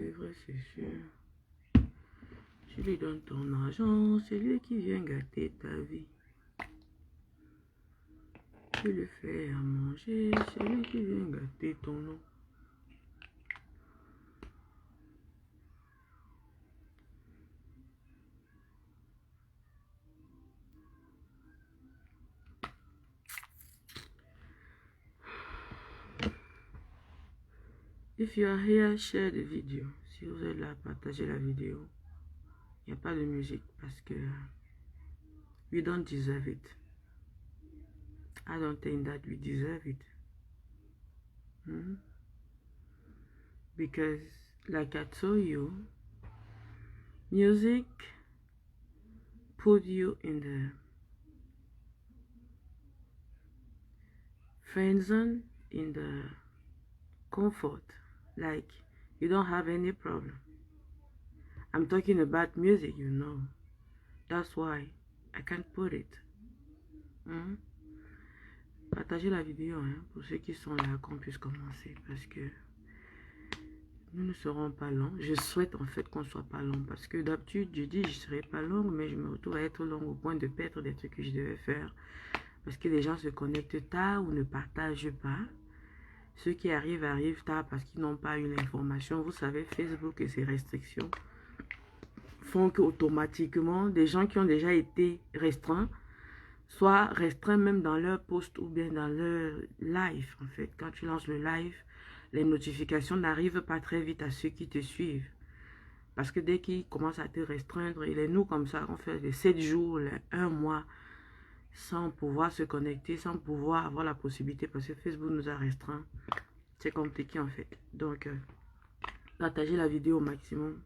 c'est vrai, c'est sûr. Tu lui donnes ton argent, c'est lui qui vient gâter ta vie. Tu le fais à manger, c'est lui qui vient gâter ton nom. If you are here, share the video. Si vous êtes là, partagez la vidéo. Il n'y a pas de musique parce que we don't deserve it. I don't think that we deserve it. Because, like I told you, music put you in the friend zone, in the comfort. Like, you don't have any problem. I'm talking about music, you know. That's why I can't put it. Partagez la vidéo pour ceux qui sont là, qu'on puisse commencer. Parce que nous ne serons pas longs. Je souhaite en fait qu'on ne soit pas long. Parce que d'habitude, je dis je ne serai pas long, mais je me retrouve à être long au point de perdre des trucs que je devais faire. Parce que les gens se connectent tard ou ne partagent pas. Ceux qui arrivent tard parce qu'ils n'ont pas eu l'information. Vous savez, Facebook et ses restrictions font qu'automatiquement, des gens qui ont déjà été restreints, soit restreints même dans leur post ou bien dans leur live. En fait, quand tu lances le live, les notifications n'arrivent pas très vite à ceux qui te suivent. Parce que dès qu'ils commencent à te restreindre, il est nous comme ça, on fait les 7 jours, les 1 mois, sans pouvoir se connecter, sans pouvoir avoir la possibilité, parce que Facebook nous a restreints. C'est compliqué en fait. Donc, partagez la vidéo au maximum,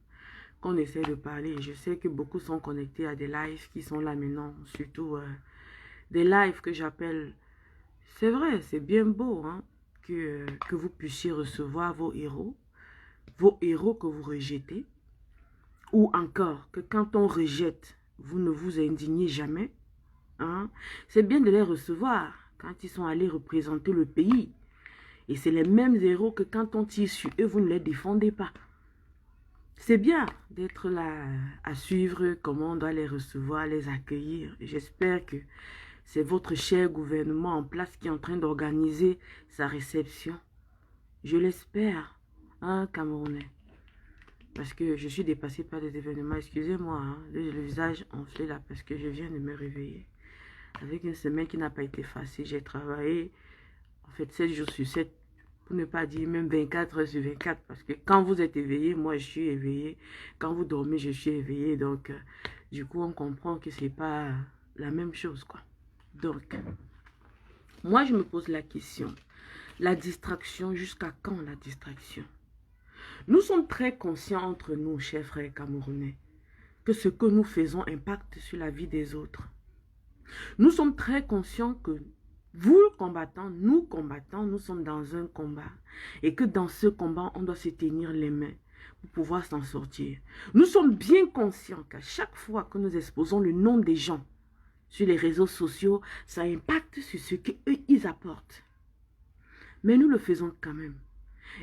qu'on essaie de parler. Je sais que beaucoup sont connectés à des lives qui sont là maintenant, surtout des lives que j'appelle, c'est vrai, c'est bien beau, que vous puissiez recevoir vos héros que vous rejetez, ou encore que quand on rejette, vous ne vous indignez jamais. C'est bien de les recevoir quand ils sont allés représenter le pays. Et c'est les mêmes héros que quand on tire sur eux, vous ne les défendez pas. C'est bien d'être là à suivre comment on doit les recevoir, les accueillir. J'espère que c'est votre cher gouvernement en place qui est en train d'organiser sa réception. Je l'espère, Camerounais. Parce que je suis dépassée par des événements. Excusez-moi, le visage enflé là parce que je viens de me réveiller. Avec une semaine qui n'a pas été facile, j'ai travaillé en fait 7 jours sur 7, pour ne pas dire même 24 heures sur 24, parce que quand vous êtes éveillé, moi je suis éveillé, quand vous dormez, je suis éveillé, donc du coup on comprend que c'est pas la même chose quoi. Donc, moi je me pose la question, la distraction, jusqu'à quand la distraction? Nous sommes très conscients entre nous, chers frères camerounais, que ce que nous faisons impacte sur la vie des autres. Nous sommes très conscients que vous, combattants, nous sommes dans un combat. Et que dans ce combat, on doit se tenir les mains pour pouvoir s'en sortir. Nous sommes bien conscients qu'à chaque fois que nous exposons le nom des gens sur les réseaux sociaux, ça impacte sur ce qu'eux, ils apportent. Mais nous le faisons quand même.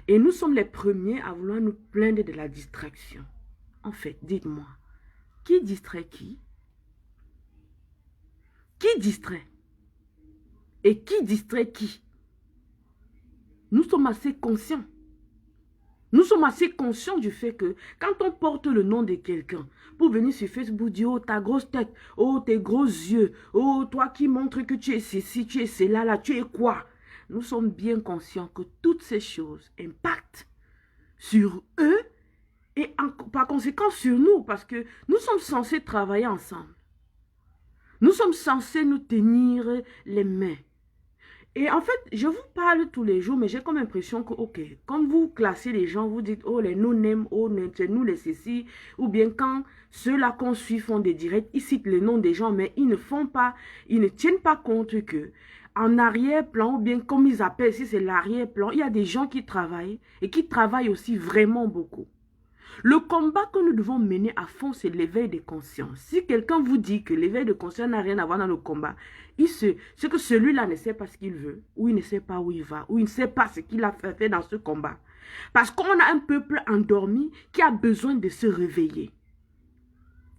Et nous sommes les premiers à vouloir nous plaindre de la distraction. En fait, dites-moi, qui distrait qui? Qui distrait? Et qui distrait qui? Nous sommes assez conscients. Nous sommes assez conscients du fait que quand on porte le nom de quelqu'un pour venir sur Facebook dire « Oh, ta grosse tête, oh, tes gros yeux, oh, toi qui montres que tu es ceci, tu es cela, là, tu es quoi ?» Nous sommes bien conscients que toutes ces choses impactent sur eux et par conséquent sur nous, parce que nous sommes censés travailler ensemble. Nous sommes censés nous tenir les mains. Et en fait, je vous parle tous les jours, mais j'ai comme l'impression que, ok, quand vous classez les gens, vous dites, oh, les no-name, oh, c'est nous les ceci, ou bien quand ceux-là qu'on suit font des directs, ils citent les noms des gens, mais ils ne tiennent pas compte que, en arrière-plan, ou bien comme ils appellent, si c'est l'arrière-plan, il y a des gens qui travaillent, et qui travaillent aussi vraiment beaucoup. Le combat que nous devons mener à fond, c'est l'éveil de conscience. Si quelqu'un vous dit que l'éveil de conscience n'a rien à voir dans le combat, c'est que celui-là ne sait pas ce qu'il veut, ou il ne sait pas où il va, ou il ne sait pas ce qu'il a fait dans ce combat. Parce qu'on a un peuple endormi qui a besoin de se réveiller.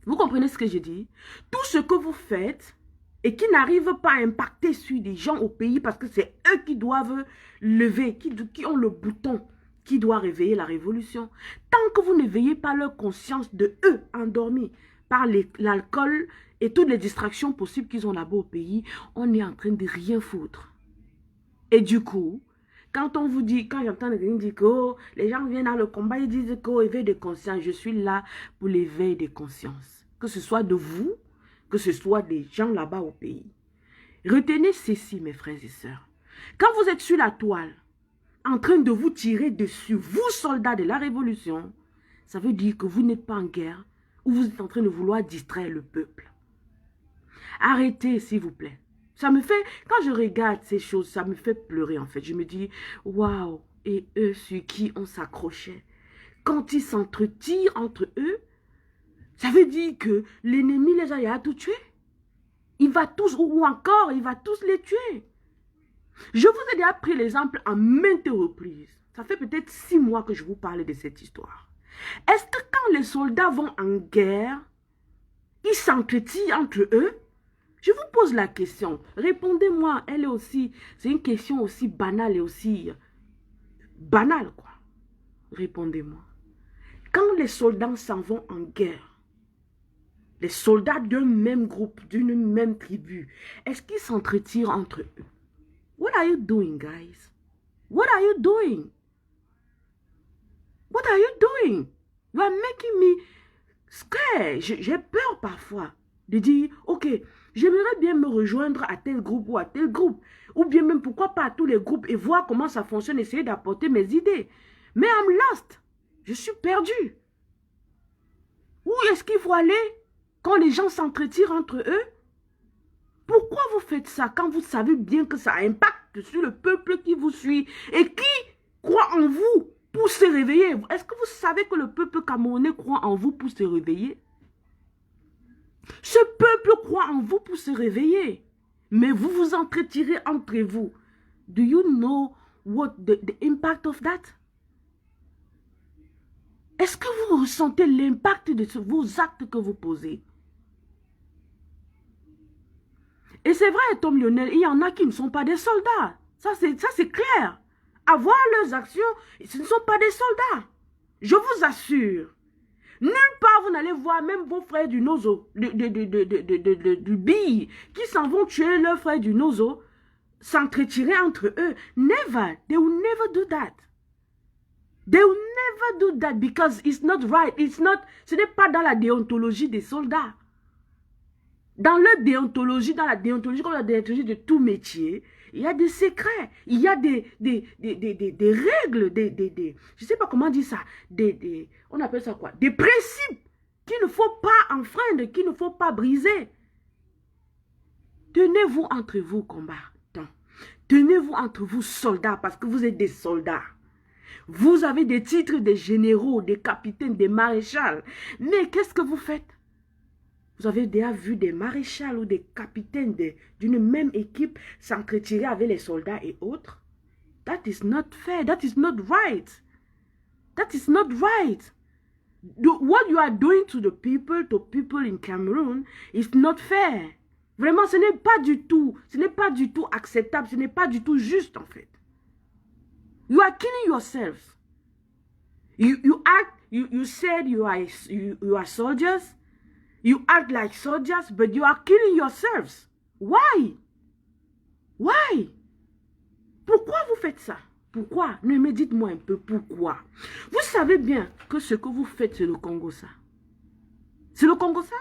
Vous comprenez ce que je dis? Tout ce que vous faites et qui n'arrive pas à impacter sur des gens au pays parce que c'est eux qui doivent lever, qui ont le bouton qui doit réveiller la révolution. Tant que vous ne veillez pas leur conscience de eux endormis par l'alcool et toutes les distractions possibles qu'ils ont là-bas au pays, on est en train de rien foutre. Et du coup, quand on vous dit, quand j'entends quelqu'un dire que oh, les gens viennent dans le combat, ils disent qu'au éveil de conscience, je suis là pour l'éveil de conscience. Que ce soit de vous, que ce soit des gens là-bas au pays. Retenez ceci, mes frères et sœurs. Quand vous êtes sur la toile, en train de vous tirer dessus, vous, soldats de la révolution, ça veut dire que vous n'êtes pas en guerre ou vous êtes en train de vouloir distraire le peuple. Arrêtez, s'il vous plaît. Ça me fait, quand je regarde ces choses, ça me fait pleurer en fait. Je me dis, waouh, et eux sur qui on s'accrochait. Quand ils s'entretirent entre eux, ça veut dire que l'ennemi les a tout tués. Il va tous, ou encore, il va tous les tuer. Je vous ai déjà pris l'exemple en maintes reprises. Ça fait peut-être 6 mois que je vous parle de cette histoire. Est-ce que quand les soldats vont en guerre, ils s'entretirent entre eux? Je vous pose la question. Répondez-moi. Elle est aussi, c'est une question aussi banale et aussi banale, quoi. Répondez-moi. Quand les soldats s'en vont en guerre, les soldats d'un même groupe, d'une même tribu, est-ce qu'ils s'entretirent entre eux? What are you doing, guys? What are you doing? What are you doing? You are making me scared. J'ai peur parfois de dire, ok, j'aimerais bien me rejoindre à tel groupe ou à tel groupe. Ou bien même, pourquoi pas à tous les groupes et voir comment ça fonctionne, essayer d'apporter mes idées. Mais I'm lost. Je suis perdu. Où est-ce qu'il faut aller quand les gens s'entretirent entre eux? Pourquoi vous faites ça quand vous savez bien que ça impacte sur le peuple qui vous suit et qui croit en vous pour se réveiller? Est-ce que vous savez que le peuple camerounais croit en vous pour se réveiller? Ce peuple croit en vous pour se réveiller. Mais vous vous entretirez entre vous. Do you know what the impact of that? Est-ce que vous ressentez l'impact de vos actes que vous posez? Et c'est vrai, Tom Lionel, il y en a qui ne sont pas des soldats. Ça, c'est clair. À voir leurs actions, ce ne sont pas des soldats. Je vous assure. Nulle part, vous n'allez voir même vos frères du Nozo, du BI, qui s'en vont tuer leurs frères du Nozo, s'entretirer entre eux. Never. They will never do that. They will never do that because it's not right. Ce n'est pas dans la déontologie des soldats. Dans leur déontologie, dans la déontologie comme la déontologie de tout métier, il y a des secrets, il y a des règles, je ne sais pas comment dire ça, on appelle ça quoi? Des principes qu'il ne faut pas enfreindre, qu'il ne faut pas briser. Tenez-vous entre vous, combattants. Tenez-vous entre vous, soldats, parce que vous êtes des soldats. Vous avez des titres de généraux, des capitaines, des maréchals. Mais qu'est-ce que vous faites? Vous avez déjà vu des maréchals ou des capitaines d'une même équipe s'entretirer avec les soldats et autres? That is not fair. That is not right. That is not right. What you are doing to people in Cameroon is not fair. Vraiment, ce n'est pas du tout acceptable, ce n'est pas du tout juste en fait. You are killing yourselves. You said you are soldiers. You act like soldiers, but you are killing yourselves. Why? Why? Pourquoi vous faites ça? Pourquoi? Ne me dites-moi un peu pourquoi. Vous savez bien que ce que vous faites, c'est le Congo, ça. C'est le Congo, ça?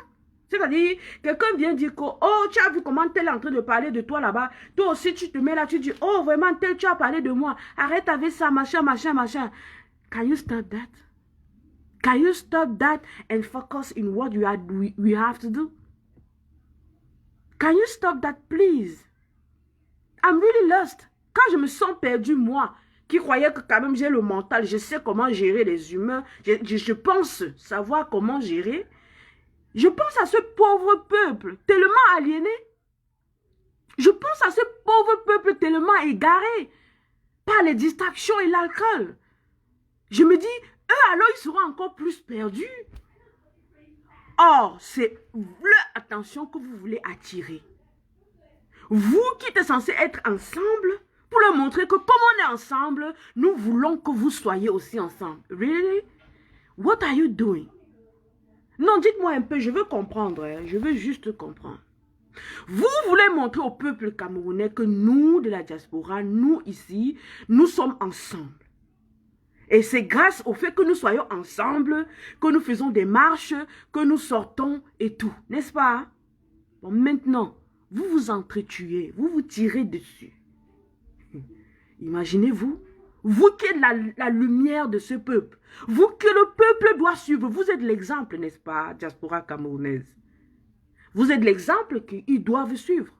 C'est-à-dire, quelqu'un vient dire que, oh, tu as vu comment tel est en train de parler de toi là-bas. Toi aussi, tu te mets là, tu dis, oh, vraiment, tel, tu as parlé de moi. Arrête avec ça, machin, machin, machin. Can you stop that? Can you stop that and focus in what we have to do? Can you stop that, please? I'm really lost. Quand je me sens perdu, moi, qui croyais que quand même j'ai le mental, je sais comment gérer les humains, je pense savoir comment gérer, je pense à ce pauvre peuple tellement aliéné. Je pense à ce pauvre peuple tellement égaré par les distractions et l'alcool. Je me dis, eux alors ils seront encore plus perdus. Or, c'est leur attention que vous voulez attirer. Vous qui êtes censés être ensemble, pour leur montrer que comme on est ensemble, nous voulons que vous soyez aussi ensemble. Really? What are you doing? Non, dites-moi un peu, je veux comprendre. Hein, je veux juste comprendre. Vous voulez montrer au peuple camerounais que nous, de la diaspora, nous ici, nous sommes ensemble. Et c'est grâce au fait que nous soyons ensemble, que nous faisons des marches, que nous sortons et tout. N'est-ce pas? Bon, maintenant, vous vous entretuez, vous vous tirez dessus. Imaginez-vous, vous qui êtes la lumière de ce peuple, vous que le peuple doit suivre, vous êtes l'exemple, n'est-ce pas, diaspora camerounaise? Vous êtes l'exemple qu'ils doivent suivre.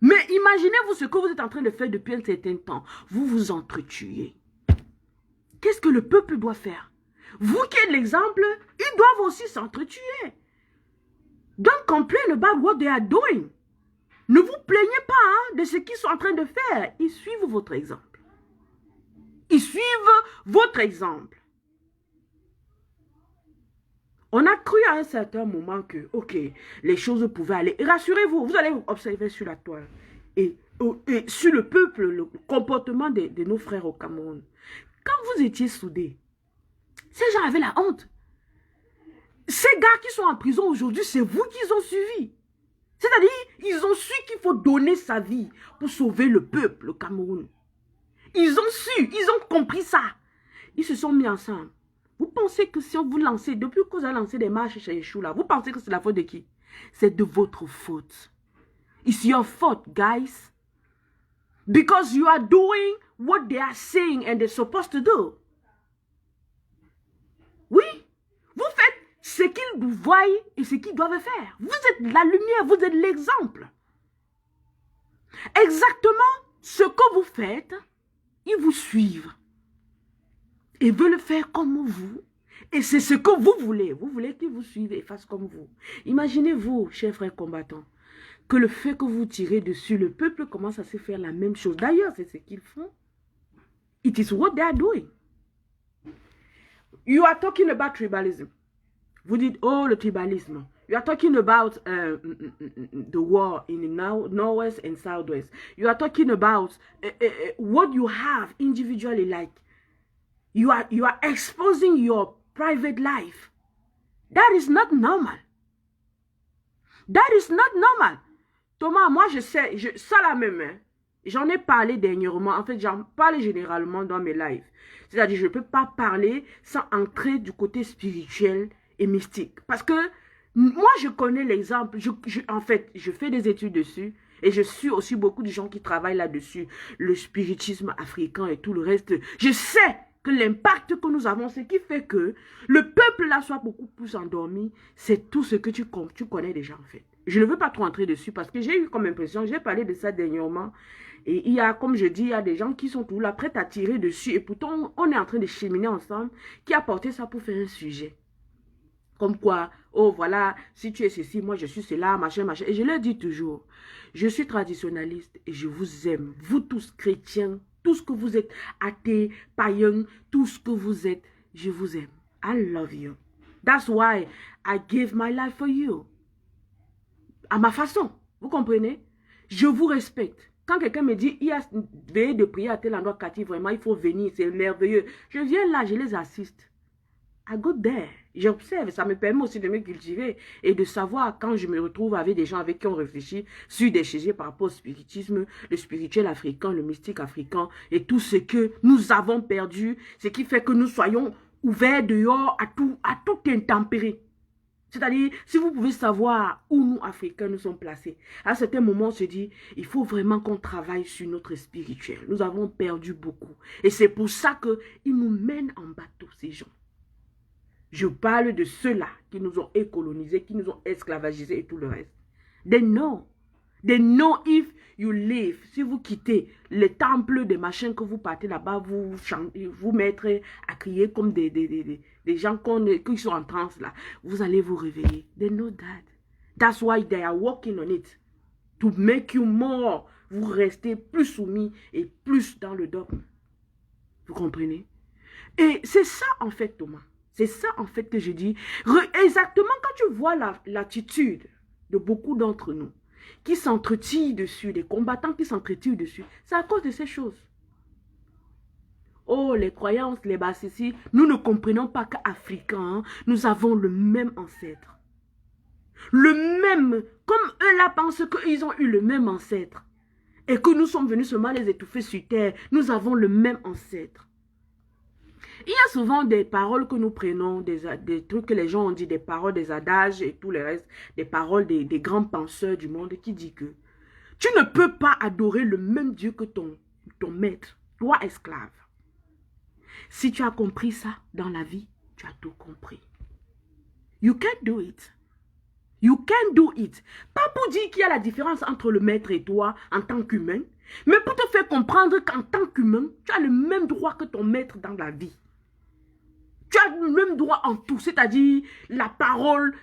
Mais imaginez-vous ce que vous êtes en train de faire depuis un certain temps. Vous vous entretuez. Qu'est-ce que le peuple doit faire? Vous qui êtes l'exemple, ils doivent aussi s'entretuer. Don't complain about what they are doing. Ne vous plaignez pas hein, de ce qu'ils sont en train de faire. Ils suivent votre exemple. Ils suivent votre exemple. On a cru à un certain moment que, ok, les choses pouvaient aller. Et rassurez-vous, vous allez observer sur la toile. Et sur le peuple, le comportement de nos frères au Cameroun. Quand vous étiez soudés, ces gens avaient la honte. Ces gars qui sont en prison aujourd'hui, c'est vous qu'ils ont suivi. C'est-à-dire, ils ont su qu'il faut donner sa vie pour sauver le peuple, le Cameroun. Ils ont su, ils ont compris ça. Ils se sont mis ensemble. Vous pensez que si on vous lance, depuis que vous avez lancé des marches chez Yeshua, là, vous pensez que c'est la faute de qui? C'est de votre faute. It's your fault, guys. Because you are doing what they are saying and they're supposed to do. Oui, vous faites ce qu'ils vous voient et ce qu'ils doivent faire. Vous êtes la lumière, vous êtes l'exemple. Exactement ce que vous faites, ils vous suivent. Ils veulent faire comme vous. Et c'est ce que vous voulez. Vous voulez qu'ils vous suivent et fassent comme vous. Imaginez-vous, chers frères combattants, que le fait que vous tirez dessus, le peuple commence à se faire la même chose. D'ailleurs, c'est ce qu'ils font. It is what they are doing. You are talking about tribalism. Vous dites, oh, le tribalisme. You are talking about the war in the Northwest and Southwest. You are talking about what you have individually like. You are exposing your private life. That is not normal. That is not normal. Thomas, moi je sais, ça la même, hein, j'en ai parlé dernièrement. En fait, j'en parle généralement dans mes lives. C'est-à-dire, je ne peux pas parler sans entrer du côté spirituel et mystique. Parce que moi, je connais l'exemple. En fait, je fais des études dessus. Et je suis aussi beaucoup de gens qui travaillent là-dessus. Le spiritisme africain et tout le reste. Je sais que l'impact que nous avons, ce qui fait que le peuple là soit beaucoup plus endormi, c'est tout ce que tu connais déjà en fait. Je ne veux pas trop entrer dessus parce que j'ai eu comme impression, j'ai parlé de ça dernièrement, et il y a, comme je dis, il y a des gens qui sont tout là prêts à tirer dessus, et pourtant on est en train de cheminer ensemble, qui a porté ça pour faire un sujet. Comme quoi, oh voilà, si tu es ceci, moi je suis cela, machin, machin. Et je leur dis toujours, je suis traditionnaliste et je vous aime, vous tous chrétiens, tout ce que vous êtes, athées, païens, tout ce que vous êtes, je vous aime. I love you. That's why I gave my life for you. À ma façon, vous comprenez? Je vous respecte. Quand quelqu'un me dit, il y a veillé de prier à tel endroit, Cathy, vraiment, il faut venir, c'est merveilleux. Je viens là, je les assiste. I go there. J'observe, ça me permet aussi de me cultiver et de savoir quand je me retrouve avec des gens avec qui on réfléchit sur des sujets par rapport au spiritisme, le spirituel africain, le mystique africain et tout ce que nous avons perdu, ce qui fait que nous soyons ouverts dehors à tout intempérer. C'est-à-dire, si vous pouvez savoir où nous, Africains, nous sommes placés, à certains moments, on se dit, il faut vraiment qu'on travaille sur notre spirituel. Nous avons perdu beaucoup. Et c'est pour ça qu'ils nous mènent en bateau, ces gens. Je parle de ceux-là qui nous ont écolonisés, qui nous ont esclavagisés et tout le reste. They know. They know if you leave. Si vous quittez les temples des machins que vous partez là-bas, vous mettrez à crier comme des gens qui sont en transe là. Vous allez vous réveiller. They know that. That's why they are working on it. To make you more. Vous restez plus soumis et plus dans le dogme. Vous comprenez? Et c'est ça, en fait, Thomas. C'est ça, en fait, que je dis. Exactement quand tu vois l'attitude de beaucoup d'entre nous qui s'entretirent dessus, des combattants qui s'entretirent dessus, c'est à cause de ces choses. Oh, les croyances, les bassessis, nous ne comprenons pas qu'Africains, nous avons le même ancêtre. Le même, comme eux là pensent qu'ils ont eu le même ancêtre. Et que nous sommes venus seulement les étouffer sur terre, nous avons le même ancêtre. Il y a souvent des paroles que nous prenons, des trucs que les gens ont dit, des paroles, des adages et tout le reste, des paroles des grands penseurs du monde qui disent que tu ne peux pas adorer le même Dieu que ton maître, toi esclave. Si tu as compris ça dans la vie, tu as tout compris. You can't do it. You can do it. Pas pour dire qu'il y a la différence entre le maître et toi en tant qu'humain, mais pour te faire comprendre qu'en tant qu'humain, tu as le même droit que ton maître dans la vie. Tu as le même droit en tout, c'est-à-dire la parole,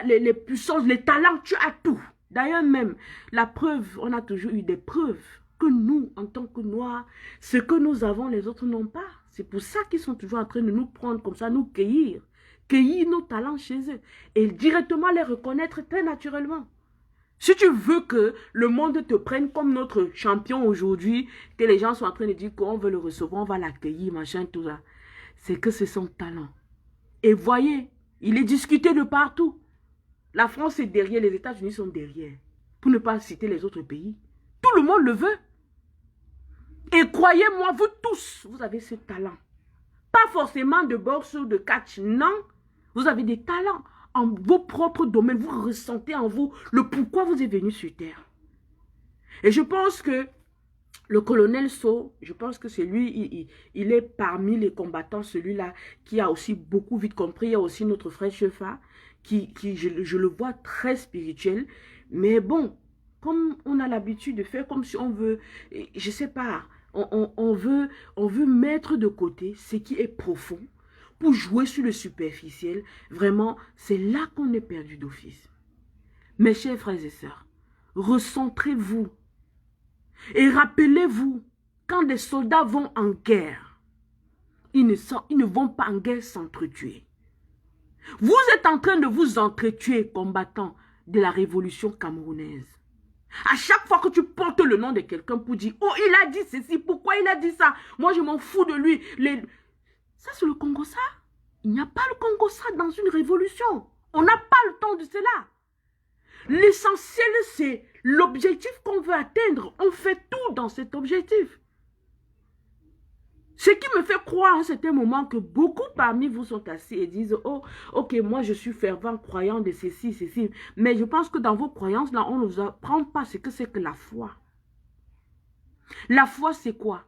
les puissances, les talents, tu as tout. D'ailleurs même, la preuve, on a toujours eu des preuves que nous, en tant que Noirs, ce que nous avons, les autres n'ont pas. C'est pour ça qu'ils sont toujours en train de nous prendre comme ça, nous cueillir nos talents chez eux et directement les reconnaître très naturellement. Si tu veux que le monde te prenne comme notre champion aujourd'hui, que les gens sont en train de dire qu'on veut le recevoir, on va l'accueillir, machin, tout ça, c'est que c'est son talent. Et voyez, il est discuté de partout. La France est derrière, les États-Unis sont derrière. Pour ne pas citer les autres pays. Tout le monde le veut. Et croyez-moi, vous tous, vous avez ce talent. Pas forcément de boxe ou de catch, non. Vous avez des talents en vos propres domaines. Vous ressentez en vous le pourquoi vous êtes venu sur terre. Et je pense que le colonel Sow, je pense que c'est lui, il est parmi les combattants, celui-là qui a aussi beaucoup vite compris. Il y a aussi notre frère Chefa, qui je le vois très spirituel. Mais bon, comme on a l'habitude de faire comme si on veut, je sais pas, on veut mettre de côté ce qui est profond pour jouer sur le superficiel. Vraiment, c'est là qu'on est perdu d'office. Mes chers frères et sœurs, recentrez-vous. Et rappelez-vous, quand des soldats vont en guerre, ils ne vont pas en guerre s'entretuer. Vous êtes en train de vous entretuer, combattants de la révolution camerounaise. À chaque fois que tu portes le nom de quelqu'un pour dire « Oh, il a dit ceci, pourquoi il a dit ça? Moi, je m'en fous de lui. » Ça, c'est le Congo-ça. Il n'y a pas le Congo-ça dans une révolution. On n'a pas le temps de cela. L'essentiel, c'est l'objectif qu'on veut atteindre. On fait tout dans cet objectif. Ce qui me fait croire à un certain moment que beaucoup parmi vous sont assis et disent « Oh, ok, moi je suis fervent croyant de ceci, ceci. » Mais je pense que dans vos croyances, là, on ne vous apprend pas ce que c'est que la foi. La foi, c'est quoi?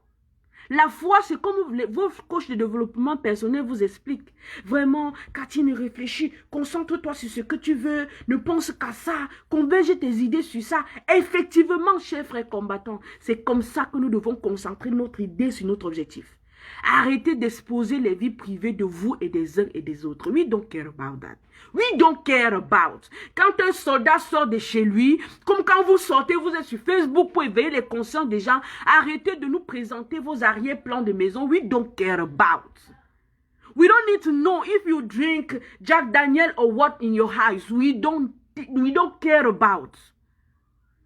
La foi, c'est comme vos coachs de développement personnel vous expliquent. Vraiment, Catherine, réfléchis, concentre-toi sur ce que tu veux, ne pense qu'à ça, converge tes idées sur ça. Effectivement, chers frères combattants, c'est comme ça que nous devons concentrer notre idée sur notre objectif. Arrêtez d'exposer les vies privées de vous et des uns et des autres. We don't care about that. We don't care about. Quand un soldat sort de chez lui, comme quand vous sortez, vous êtes sur Facebook pour éveiller les consciences des gens, arrêtez de nous présenter vos arrière-plans de maison. We don't care about. We don't need to know if you drink Jack Daniel or what in your house. We don't care about.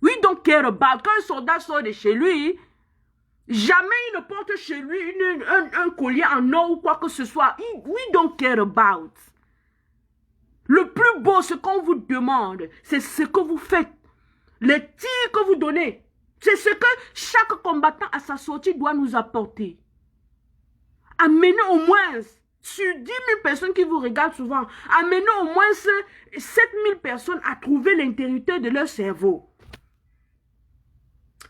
We don't care about. Quand un soldat sort de chez lui, jamais il ne porte chez lui un collier en or ou quoi que ce soit. We don't care about. Le plus beau, ce qu'on vous demande, c'est ce que vous faites. Les tirs que vous donnez. C'est ce que chaque combattant à sa sortie doit nous apporter. Amenez au moins, sur 10 000 personnes qui vous regardent souvent, amenez au moins 7 000 personnes à trouver l'intérieur de leur cerveau.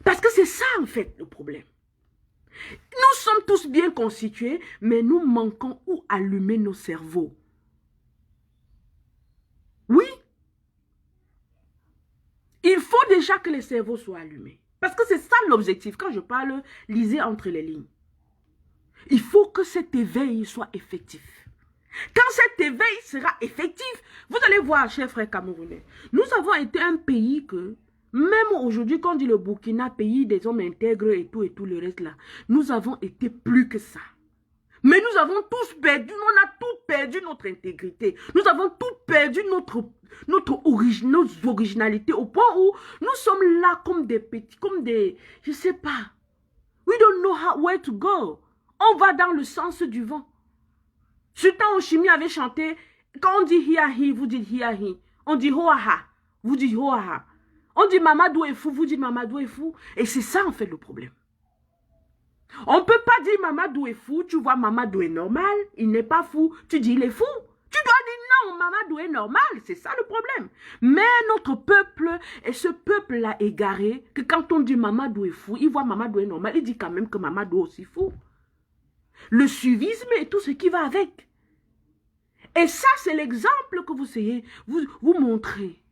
Parce que c'est ça en fait le problème. Nous sommes tous bien constitués, mais nous manquons où allumer nos cerveaux. Oui. Il faut déjà que les cerveaux soient allumés. Parce que c'est ça l'objectif. Quand je parle, lisez entre les lignes. Il faut que cet éveil soit effectif. Quand cet éveil sera effectif, vous allez voir, chers frères camerounais, nous avons été un pays que, même aujourd'hui, quand on dit le Burkina, pays des hommes intègres et tout le reste là, nous avons été plus que ça. Mais nous avons tous perdu, on a tout perdu notre intégrité. Nous avons tout perdu nos originalités au point où nous sommes là comme des petits, comme des, je sais pas. We don't know where to go. On va dans le sens du vent. Sultan Oshimi avait chanté, quand on dit hiahi, vous dites hiahi. On dit hoaha, vous dites hoaha. On dit Mamadou est fou, vous dites Mamadou est fou. Et c'est ça en fait le problème. On ne peut pas dire Mamadou est fou, tu vois Mamadou est normal, il n'est pas fou, tu dis il est fou. Tu dois dire non, Mamadou est normal, c'est ça le problème. Mais notre peuple, et ce peuple-là égaré, que quand on dit Mamadou est fou, il voit Mamadou est normal, il dit quand même que Mamadou est aussi fou. Le suivisme et tout ce qui va avec. Et ça, c'est l'exemple que vous essayez, vous montrer.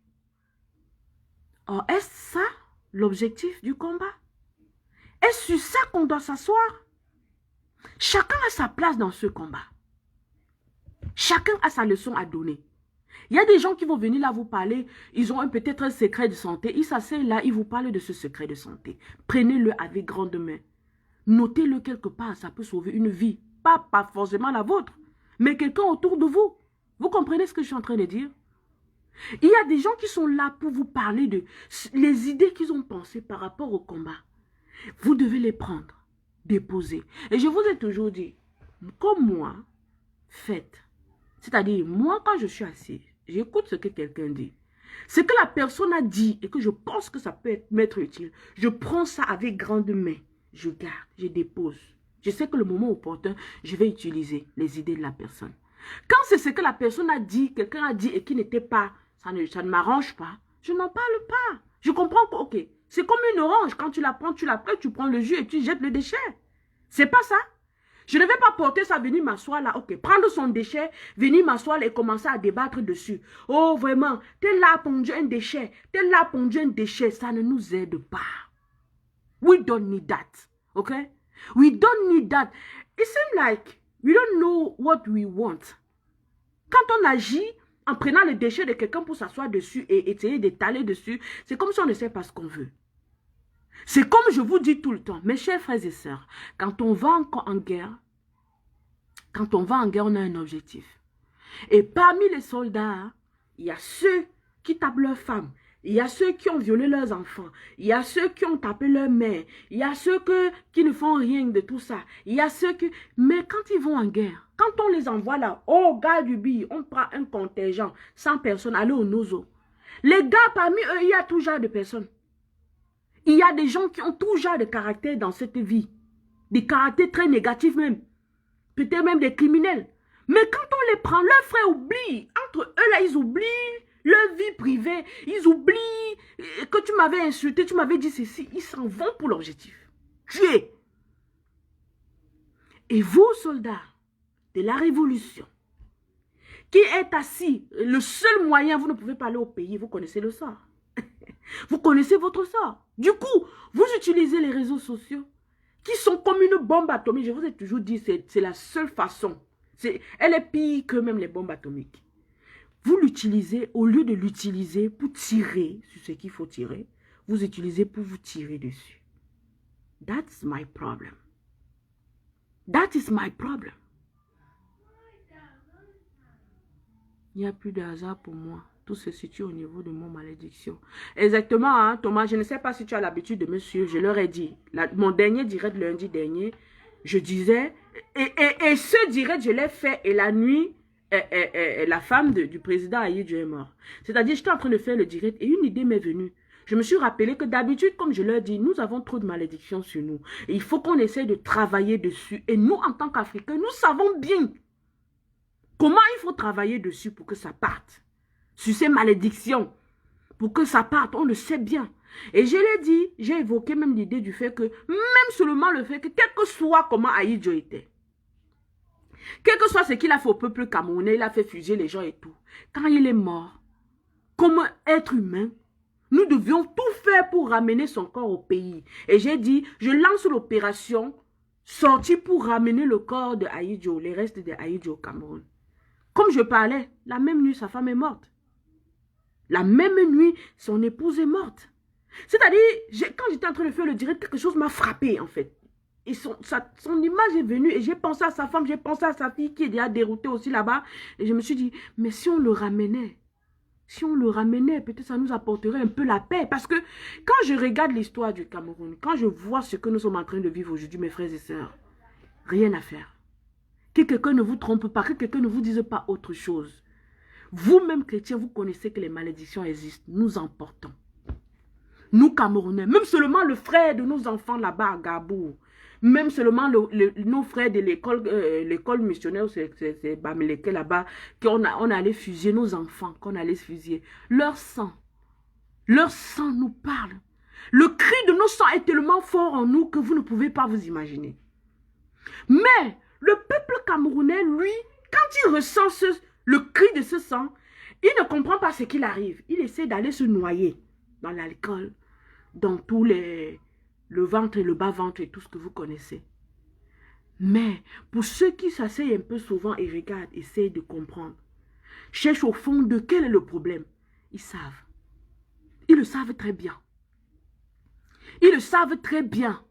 Oh, est-ce ça l'objectif du combat? Est-ce sur ça qu'on doit s'asseoir? Chacun a sa place dans ce combat. Chacun a sa leçon à donner. Il y a des gens qui vont venir là vous parler, ils ont peut-être un secret de santé, ils s'asseyent là, ils vous parlent de ce secret de santé. Prenez-le avec grande main. Notez-le quelque part, ça peut sauver une vie. Pas forcément la vôtre, mais quelqu'un autour de vous. Vous comprenez ce que je suis en train de dire? Il y a des gens qui sont là pour vous parler de les idées qu'ils ont pensées par rapport au combat. Vous devez les prendre, déposer. Et je vous ai toujours dit, comme moi, faites. C'est-à-dire, moi, quand je suis assis, j'écoute ce que quelqu'un dit. Ce que la personne a dit et que je pense que ça peut m'être utile, je prends ça avec grande main. Je garde, je dépose. Je sais que le moment opportun, je vais utiliser les idées de la personne. Quand c'est ce que la personne a dit, quelqu'un a dit et qui n'était pas, ça ne m'arrange pas, je n'en parle pas. Je comprends que, ok, c'est comme une orange. Quand tu la prends, tu prends le jus et tu jettes le déchet. C'est pas ça. Je ne vais pas porter ça, venir m'asseoir là, ok, prendre son déchet, venir m'asseoir et commencer à débattre dessus. Oh, vraiment, tel là a pondu un déchet, tel là a pondu un déchet, ça ne nous aide pas. We don't need that, ok? We don't need that. It seems like we don't know what we want. Quand on agit en prenant le déchet de quelqu'un pour s'asseoir dessus et essayer d'étaler dessus, c'est comme si on ne sait pas ce qu'on veut. C'est comme je vous dis tout le temps, mes chers frères et sœurs, quand on va en guerre, on a un objectif. Et parmi les soldats, il y a ceux qui tapent leurs femmes, il y a ceux qui ont violé leurs enfants, il y a ceux qui ont tapé leurs mères, il y a ceux qui ne font rien de tout ça, il y a ceux qui... Mais quand ils vont en guerre, quand on les envoie là, oh gars du billet, on prend un contingent, 100 personnes, allez au Nozo. Les gars, parmi eux, il y a tout genre de personnes. Il y a des gens qui ont tout genre de caractère dans cette vie. Des caractères très négatifs même. Peut-être même des criminels. Mais quand on les prend, leurs frères oublient. Entre eux là, ils oublient leur vie privée. Ils oublient que tu m'avais insulté, tu m'avais dit ceci. Ils s'en vont pour l'objectif. Tuer. Et vous, soldats de la révolution, qui êtes assis, le seul moyen, vous ne pouvez pas aller au pays, vous connaissez le sort. Vous connaissez votre sort. Du coup, vous utilisez les réseaux sociaux qui sont comme une bombe atomique. Je vous ai toujours dit, c'est la seule façon. Elle est pire que même les bombes atomiques. Vous l'utilisez, au lieu de l'utiliser pour tirer sur ce qu'il faut tirer, vous utilisez pour vous tirer dessus. That's my problem. That is my problem. Il n'y a plus de hasard pour moi. Tout se situe au niveau de mon malédiction. Exactement, hein, Thomas, je ne sais pas si tu as l'habitude de me suivre. Je leur ai dit, mon dernier direct lundi dernier, je disais, et ce direct, je l'ai fait, et la nuit, la femme du président Ahidjo est morte. C'est-à-dire, j'étais en train de faire le direct, et une idée m'est venue. Je me suis rappelé que d'habitude, comme je leur dis, nous avons trop de malédictions sur nous. Et il faut qu'on essaie de travailler dessus. Et nous, en tant qu'Africains, nous savons bien comment il faut travailler dessus pour que ça parte. Sur ces malédictions, pour que ça parte, on le sait bien. Et je l'ai dit, j'ai évoqué même l'idée du fait que, même seulement le fait que, quel que soit comment Ahidjo était, quel que soit ce qu'il a fait au peuple camerounais, il a fait fuser les gens et tout. Quand il est mort, comme être humain, nous devions tout faire pour ramener son corps au pays. Et j'ai dit, je lance l'opération sortie pour ramener le corps de Ahidjo, les restes de Ahidjo au Cameroun. Comme je parlais, la même nuit, sa femme est morte. La même nuit, son épouse est morte. C'est-à-dire, quand j'étais en train de faire le direct, quelque chose m'a frappé en fait. Et son image est venue et j'ai pensé à sa femme, j'ai pensé à sa fille qui est déjà déroutée aussi là-bas. Et je me suis dit, mais si on le ramenait, peut-être ça nous apporterait un peu la paix. Parce que quand je regarde l'histoire du Cameroun, quand je vois ce que nous sommes en train de vivre aujourd'hui, mes frères et sœurs, rien à faire. Que quelqu'un ne vous trompe pas, que quelqu'un ne vous dise pas autre chose. Vous-même, chrétiens, vous connaissez que les malédictions existent. Nous en portons. Nous, Camerounais, même seulement le frère de nos enfants là-bas à Gabou, même seulement nos frères de l'école missionnaire, c'est Bamileke là-bas, on allait fusiller nos enfants, qu'on allait fusiller. Leur sang nous parle. Le cri de nos sangs est tellement fort en nous que vous ne pouvez pas vous imaginer. Mais le peuple camerounais, lui, quand il ressent le cri de ce sang, il ne comprend pas ce qu'il arrive. Il essaie d'aller se noyer dans l'alcool, dans tous le ventre et le bas-ventre et tout ce que vous connaissez. Mais pour ceux qui s'asseyent un peu souvent et regardent, essayent de comprendre, cherchent au fond de quel est le problème, ils savent. Ils le savent très bien. Ils le savent très bien.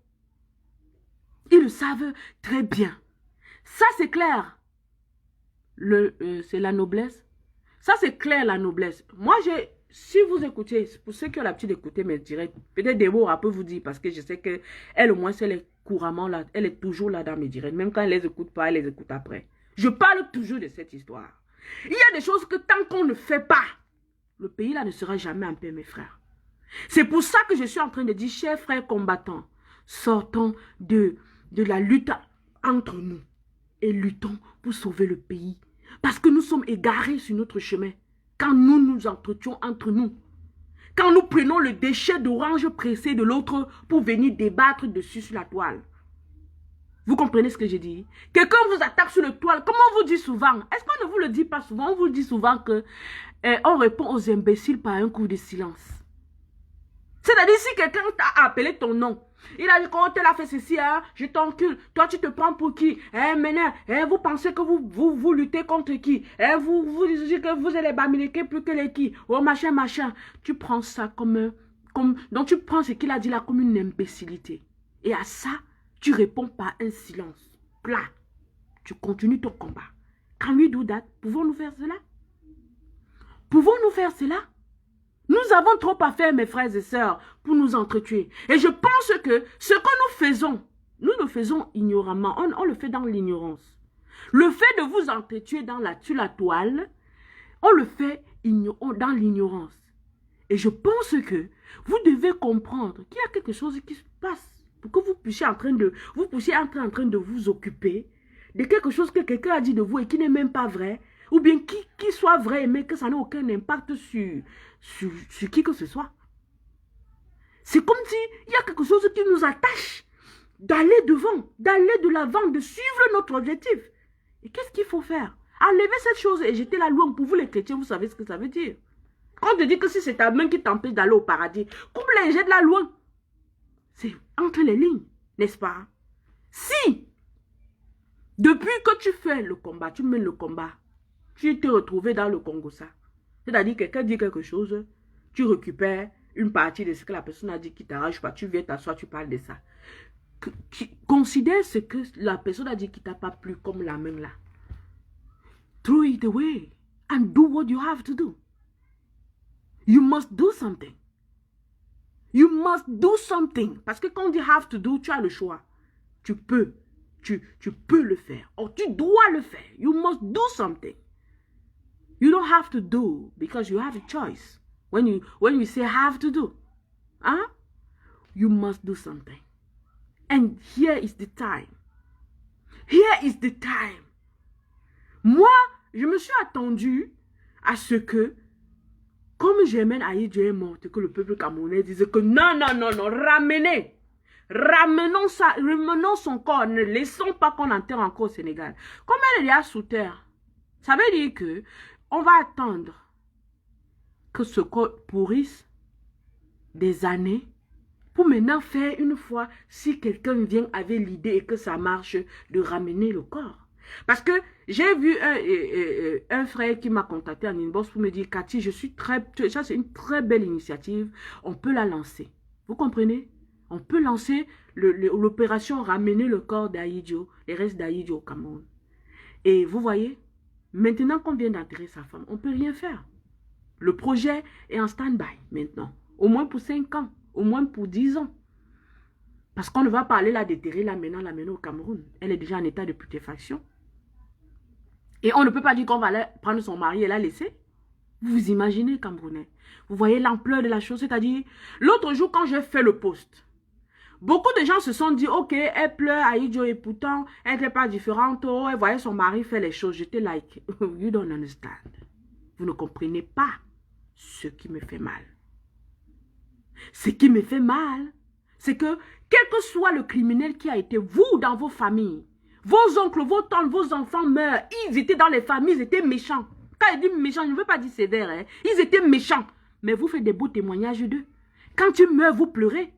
Ils le savent très bien. Ça, c'est clair. C'est la noblesse. Ça, c'est clair, la noblesse. Moi, si vous écoutez, pour ceux qui ont l'habitude d'écouter mes directs, peut-être Déborah peut vous dire, parce que je sais qu'elle, au moins, elle est couramment là, elle est toujours là dans mes directs. Même quand elle les écoute pas, elle les écoute après. Je parle toujours de cette histoire. Il y a des choses que tant qu'on ne fait pas, le pays là ne sera jamais en paix, mes frères. C'est pour ça que je suis en train de dire, chers frères combattants, sortons de la lutte entre nous et luttons pour sauver le pays. Parce que nous sommes égarés sur notre chemin. Quand nous nous entretuons entre nous. Quand nous prenons le déchet d'orange pressé de l'autre pour venir débattre dessus sur la toile. Vous comprenez ce que je dis? Quelqu'un vous attaque sur le toile. Comment on vous dit souvent? Est-ce qu'on ne vous le dit pas souvent? On vous dit souvent que on répond aux imbéciles par un coup de silence. C'est-à-dire, si quelqu'un t'a appelé ton nom, il a dit qu'on t'a fait ceci, hein, je t'encule, toi tu te prends pour qui? Maintenant, vous pensez que vous luttez contre qui? Vous dites que vous allez bamilquer plus que les qui? Oh machin. Tu prends ça donc tu prends ce qu'il a dit là comme une imbécilité. Et à ça, tu réponds par un silence plat. Tu continues ton combat. Can we do that? Pouvons-nous faire cela? Pouvons-nous faire cela? Nous avons trop à faire, mes frères et sœurs, pour nous entretuer. Et je pense que ce que nous faisons, nous le faisons ignoramment. On le fait dans l'ignorance. Le fait de vous entretuer sur la toile, on le fait dans l'ignorance. Et je pense que vous devez comprendre qu'il y a quelque chose qui se passe pour que vous puissiez en train de vous occuper de quelque chose que quelqu'un a dit de vous et qui n'est même pas vrai. Ou bien qui soit vrai, mais que ça n'a aucun impact sur qui que ce soit. C'est comme s'il y a quelque chose qui nous attache d'aller devant, d'aller de l'avant, de suivre notre objectif. Et qu'est-ce qu'il faut faire? Enlever cette chose et jeter la louange. Pour vous les chrétiens, vous savez ce que ça veut dire. Quand on te dit que si c'est ta main qui t'empêche d'aller au paradis, coupe-la et jette la louange. C'est entre les lignes, n'est-ce pas? Si, depuis que tu fais le combat, tu mènes le combat, tu t'es retrouvé dans le Congo, ça. C'est-à-dire, quelqu'un dit quelque chose, tu récupères une partie de ce que la personne a dit qui t'arrache pas, tu viens t'asseoir, tu parles de ça. Considère ce que la personne a dit qui t'a pas plu comme la main là. Throw it away and do what you have to do. You must do something. You must do something. Parce que quand on dit have to do, tu as le choix. Tu peux le faire. Or, tu dois le faire. You must do something. You don't have to do because you have a choice. When you say have to do, you must do something. And here is the time. Here is the time. Moi, je me suis attendu à ce que, comme Germaine Aïdjo est morte, que le peuple camerounais disait que non, ramenons son corps, ne laissons pas qu'on enterre encore au Sénégal. Comme elle est là sous terre, ça veut dire que on va attendre que ce corps pourrisse des années pour maintenant faire une fois, si quelqu'un vient avec l'idée et que ça marche, de ramener le corps. Parce que j'ai vu un frère qui m'a contacté en inbox pour me dire, Cathy, ça c'est une très belle initiative, on peut la lancer. Vous comprenez? On peut lancer l'opération ramener le corps d'Ahidjo, les restes d'Ahidjo au Cameroun. Et vous voyez, maintenant qu'on vient d'enterrer sa femme, on ne peut rien faire. Le projet est en stand-by maintenant. Au moins pour 5 ans, au moins pour 10 ans. Parce qu'on ne va pas aller la déterrer là maintenant, la mener au Cameroun. Elle est déjà en état de putréfaction. Et on ne peut pas dire qu'on va aller prendre son mari et la laisser. Vous vous imaginez, Camerounais. Vous voyez l'ampleur de la chose. C'est-à-dire, l'autre jour, quand j'ai fait le post, beaucoup de gens se sont dit, ok, elle pleure, Ahidjo, et pourtant, elle n'est pas différente. Oh, elle voyait son mari faire les choses. J'étais like, you don't understand. Vous ne comprenez pas ce qui me fait mal. Ce qui me fait mal, c'est que, quel que soit le criminel qui a été, vous, dans vos familles, vos oncles, vos tantes, vos enfants meurent, ils étaient dans les familles, ils étaient méchants. Quand il dit méchant, je ne veux pas dire sévère, hein. Ils étaient méchants. Mais vous faites des beaux témoignages d'eux. Quand tu meurs, vous pleurez.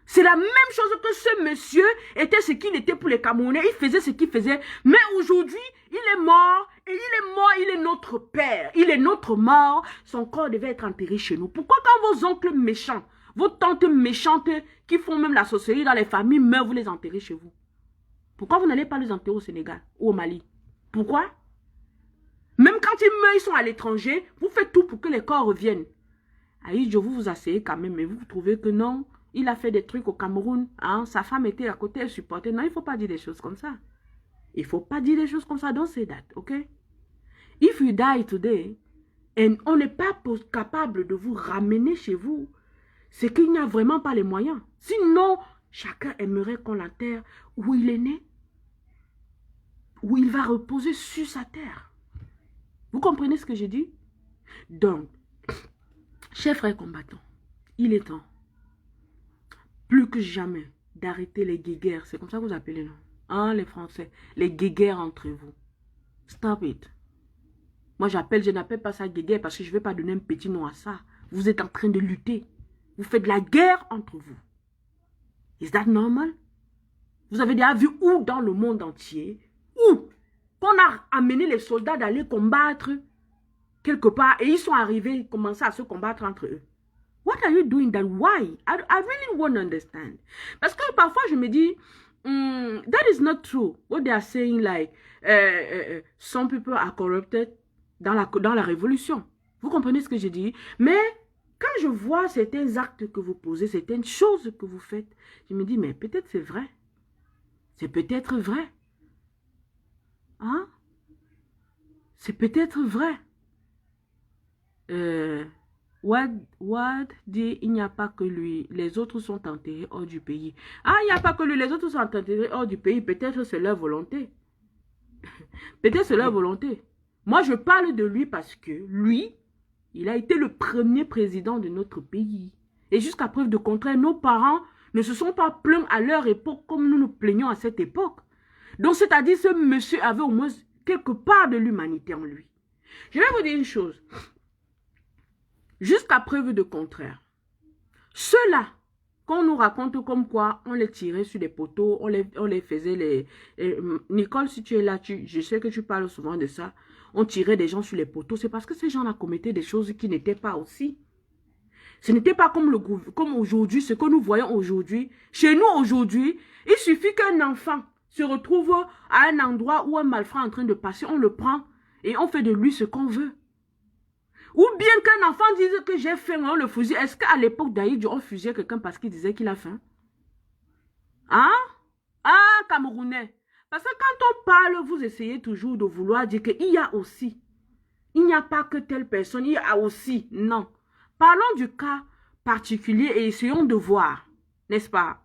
C'est la même chose que ce monsieur était ce qu'il était pour les Camerounais. Il faisait ce qu'il faisait. Mais aujourd'hui, il est mort. Et il est mort, il est notre père. Il est notre mort. Son corps devait être enterré chez nous. Pourquoi quand vos oncles méchants, vos tantes méchantes qui font même la sorcellerie dans les familles meurent, vous les enterrez chez vous? Pourquoi vous n'allez pas les enterrer au Sénégal ou au Mali? Pourquoi? Même quand ils meurent, ils sont à l'étranger, vous faites tout pour que les corps reviennent. Ahidjo, vous vous asseyez quand même, mais vous trouvez que non, il a fait des trucs au Cameroun, hein, sa femme était à côté, elle supportait. Non, il ne faut pas dire des choses comme ça. Il ne faut pas dire des choses comme ça, don't say that, ok? If you die today, et on n'est pas capable de vous ramener chez vous, c'est qu'il n'y a vraiment pas les moyens. Sinon, chacun aimerait qu'on l'enterre où il est né, où il va reposer sur sa terre. Vous comprenez ce que je dis? Donc, chers frères combattants, il est temps, plus que jamais, d'arrêter les guéguerres. C'est comme ça que vous appelez, non? Hein, les Français, les guéguerres entre vous. Stop it. Moi, je n'appelle pas ça guéguerre parce que je ne vais pas donner un petit nom à ça. Vous êtes en train de lutter. Vous faites de la guerre entre vous. Is that normal? Vous avez déjà vu où dans le monde entier, où qu'on a amené les soldats d'aller combattre quelque part et ils sont arrivés, ils commençaient à se combattre entre eux. What are you doing that? Why? I really want to understand. Parce que parfois je me dis, that is not true. What they are saying like, some people are corrupted dans la révolution. Vous comprenez ce que je dis? Mais quand je vois certains actes que vous posez, certaines choses que vous faites, je me dis, mais peut-être c'est vrai. C'est peut-être vrai. Hein? C'est peut-être vrai. Wad dit, il n'y a pas que lui. Les autres sont enterrés hors du pays. Ah, il n'y a pas que lui. Les autres sont enterrés hors du pays. Peut-être c'est leur volonté. Peut-être c'est leur volonté. Moi, je parle de lui parce que lui, il a été le premier président de notre pays. Et jusqu'à preuve de contraire, nos parents ne se sont pas plaints à leur époque comme nous nous plaignons à cette époque. Donc, c'est-à-dire, ce monsieur avait au moins quelque part de l'humanité en lui. Je vais vous dire une chose. Jusqu'à preuve de contraire, ceux-là qu'on nous raconte comme quoi on les tirait sur des poteaux, on les faisait Nicole, si tu es là, je sais que tu parles souvent de ça. On tirait des gens sur les poteaux. C'est parce que ces gens-là commettaient des choses qui n'étaient pas aussi. Ce n'était pas comme aujourd'hui, ce que nous voyons aujourd'hui. Chez nous aujourd'hui, il suffit qu'un enfant se retrouve à un endroit où un malfrat est en train de passer, on le prend et on fait de lui ce qu'on veut. Ou bien qu'un enfant dise que j'ai faim, on le fusille. Est-ce qu'à l'époque d'Ahidjo, on fusillait quelqu'un parce qu'il disait qu'il a faim? Hein? Ah, Camerounais. Parce que quand on parle, vous essayez toujours de vouloir dire qu'il y a aussi. Il n'y a pas que telle personne, il y a aussi. Non. Parlons du cas particulier et essayons de voir. N'est-ce pas?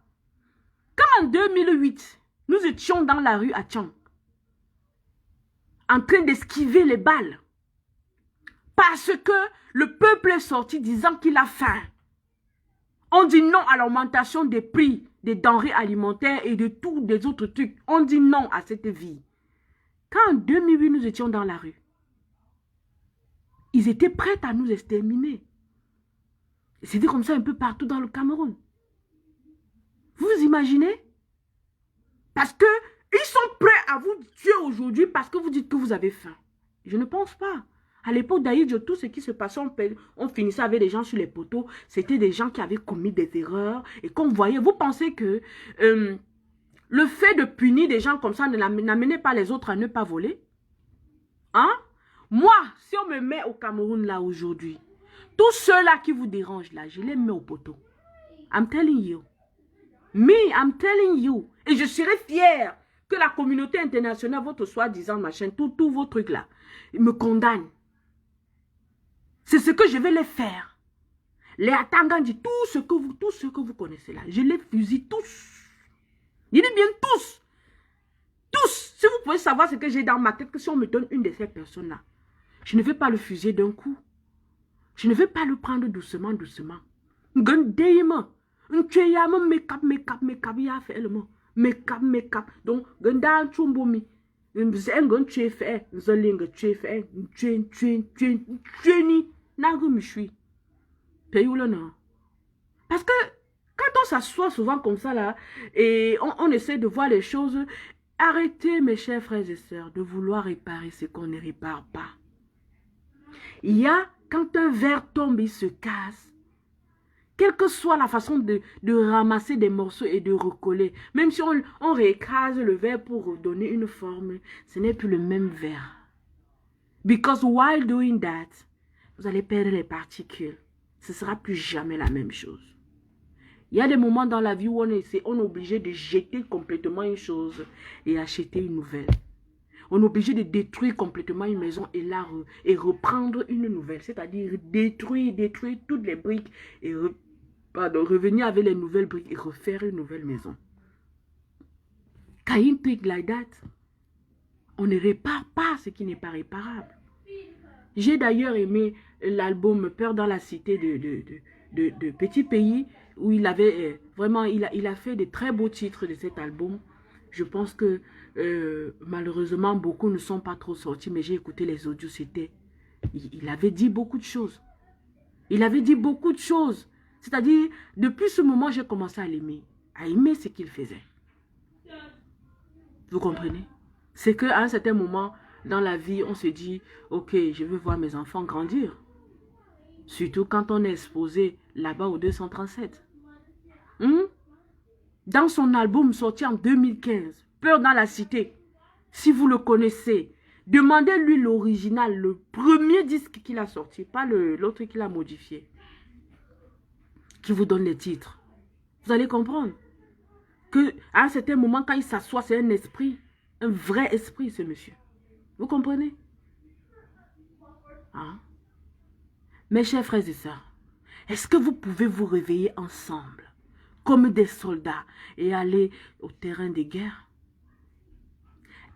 Comme en 2008, nous étions dans la rue à Tchang, en train d'esquiver les balles. Parce que le peuple est sorti disant qu'il a faim. On dit non à l'augmentation des prix des denrées alimentaires et de tous des autres trucs. On dit non à cette vie. Quand en 2008, nous étions dans la rue, ils étaient prêts à nous exterminer. C'était comme ça un peu partout dans le Cameroun. Vous vous imaginez? Parce qu'ils sont prêts à vous tuer aujourd'hui parce que vous dites que vous avez faim. Je ne pense pas. À l'époque d'Aïdjo, tout ce qui se passait, on finissait avec des gens sur les poteaux. C'était des gens qui avaient commis des erreurs. Et qu'on voyait, vous pensez que le fait de punir des gens comme ça n'amenait pas les autres à ne pas voler? Hein? Moi, si on me met au Cameroun là aujourd'hui, tous ceux-là qui vous dérangent là, je les mets au poteau. I'm telling you. Me, I'm telling you. Et je serai fière que la communauté internationale, votre soi-disant machin, tous vos trucs là, me condamnent. C'est ce que je vais les faire. Les Atangandi, tout ce que vous connaissez là, je les fusille tous. Je dis bien tous. Tous. Si vous pouvez savoir ce que j'ai dans ma tête, que si on me donne une de ces personnes-là, je ne vais pas le fusiller d'un coup. Je ne vais pas le prendre doucement, doucement. Gandéima. Un tuyama make-up, ya fait le mot. Make-up. Donc, ganda chumbomi. Un tué fait, zoling tué fait, tué ni. Nagumishui. Pays ou le non. Parce que quand on s'assoit souvent comme ça là, et on essaie de voir les choses, arrêtez mes chers frères et sœurs de vouloir réparer ce qu'on ne répare pas. Il y a, quand un verre tombe, il se casse. Quelle que soit la façon de ramasser des morceaux et de recoller, même si on récase le verre pour donner une forme, ce n'est plus le même verre. Because while doing that, vous allez perdre les particules. Ce ne sera plus jamais la même chose. Il y a des moments dans la vie où on est obligé de jeter complètement une chose et acheter une nouvelle. On est obligé de détruire complètement une maison et reprendre une nouvelle. C'est-à-dire détruire toutes les briques et revenir avec les nouvelles briques et refaire une nouvelle maison. Quand une thing like that, on ne répare pas ce qui n'est pas réparable. J'ai d'ailleurs aimé l'album Peur dans la cité de Petit Pays, où il avait vraiment, il a fait de très beaux titres de cet album. Je pense que malheureusement, beaucoup ne sont pas trop sortis, mais j'ai écouté les audios, il avait dit beaucoup de choses. Il avait dit beaucoup de choses. C'est-à-dire, depuis ce moment, j'ai commencé à l'aimer, à aimer ce qu'il faisait. Vous comprenez? C'est qu'à un certain moment dans la vie, on se dit, ok, je veux voir mes enfants grandir. Surtout quand on est exposé là-bas au 237. Dans son album sorti en 2015, Peur dans la cité, si vous le connaissez, demandez-lui l'original, le premier disque qu'il a sorti, pas l'autre qu'il a modifié, qui vous donne les titres. Vous allez comprendre qu'à un certain moment, quand il s'assoit, c'est un esprit, un vrai esprit, ce monsieur. Vous comprenez? Hein? Mes chers frères et sœurs, est-ce que vous pouvez vous réveiller ensemble, comme des soldats, et aller au terrain de guerre?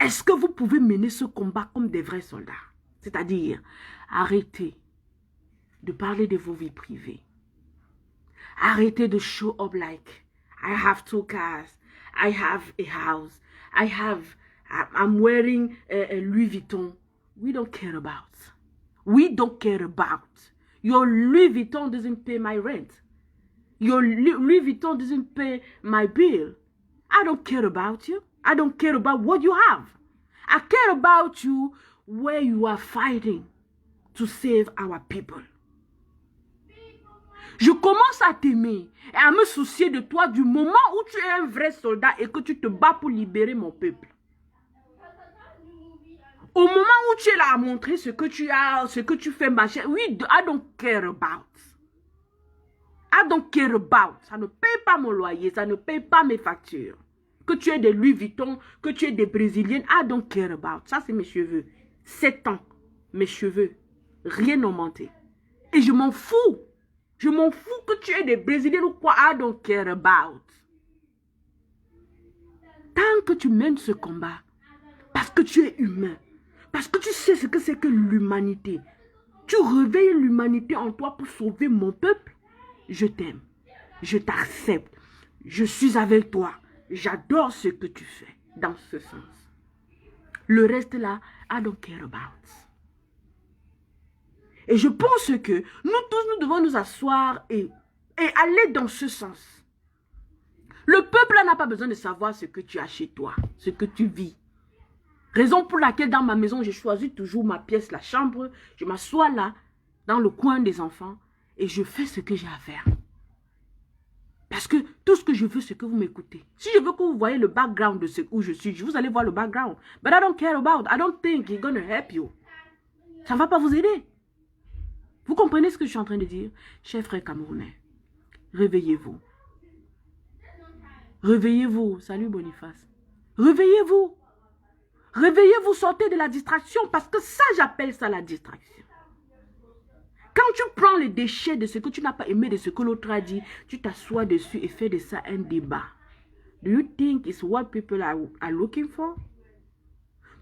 Est-ce que vous pouvez mener ce combat comme des vrais soldats? C'est-à-dire, arrêtez de parler de vos vies privées. Arrêtez de show up like, I have 2 cars, I have a house, I'm wearing a Louis Vuitton. We don't care about. We don't care about. Your Louis Vuitton doesn't pay my rent. Your Louis Vuitton doesn't pay my bill. I don't care about you. I don't care about what you have. I care about you where you are fighting to save our people. Je commence à t'aimer et à me soucier de toi du moment où tu es un vrai soldat et que tu te bats pour libérer mon peuple. Au moment où tu es là à montrer ce que tu as, ce que tu fais, machin, oui, I don't care about. I don't care about. Ça ne paye pas mon loyer, ça ne paye pas mes factures. Que tu aies des Louis Vuitton, que tu aies des Brésiliennes, I don't care about. Ça, c'est mes cheveux. 7 ans, mes cheveux. Rien n'a monté. Et je m'en fous. Je m'en fous que tu aies des Brésiliennes ou quoi, I don't care about. Tant que tu mènes ce combat, parce que tu es humain, parce que tu sais ce que c'est que l'humanité, tu réveilles l'humanité en toi pour sauver mon peuple, je t'aime, je t'accepte, je suis avec toi, j'adore ce que tu fais dans ce sens. Le reste là, I don't care about. Et je pense que nous tous, nous devons nous asseoir et aller dans ce sens. Le peuple n'a pas besoin de savoir ce que tu as chez toi, ce que tu vis. Raison pour laquelle dans ma maison, j'ai choisi toujours ma pièce, la chambre. Je m'assois là, dans le coin des enfants, et je fais ce que j'ai à faire. Parce que tout ce que je veux, c'est que vous m'écoutez. Si je veux que vous voyez le background de ce où je suis, vous allez voir le background. But I don't care about. I don't think it's gonna help you. Ça ne va pas vous aider. Vous comprenez ce que je suis en train de dire? Chers frères camerounais, réveillez-vous. Réveillez-vous. Salut Boniface. Réveillez-vous. Réveillez-vous, sortez de la distraction parce que ça, j'appelle ça la distraction. Quand tu prends les déchets de ce que tu n'as pas aimé, de ce que l'autre a dit, tu t'assois dessus et fais de ça un débat. Do you think it's what people are looking for?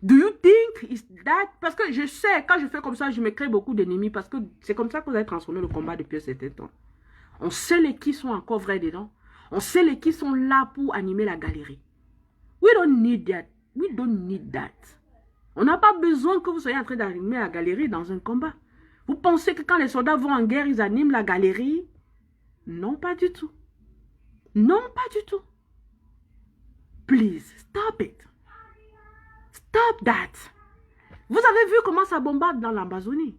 Do you think it's that? Parce que je sais, quand je fais comme ça, je me crée beaucoup d'ennemis parce que c'est comme ça que vous avez transformé le combat depuis un certain temps. On sait les qui sont encore vrais dedans. On sait les qui sont là pour animer la galerie. We don't need that. We don't need that. On n'a pas besoin que vous soyez en train d'animer la galerie dans un combat. Vous pensez que quand les soldats vont en guerre, ils animent la galerie? Non, pas du tout. Non, pas du tout. Please, stop it. Stop that. Vous avez vu comment ça bombarde dans l'Amazonie?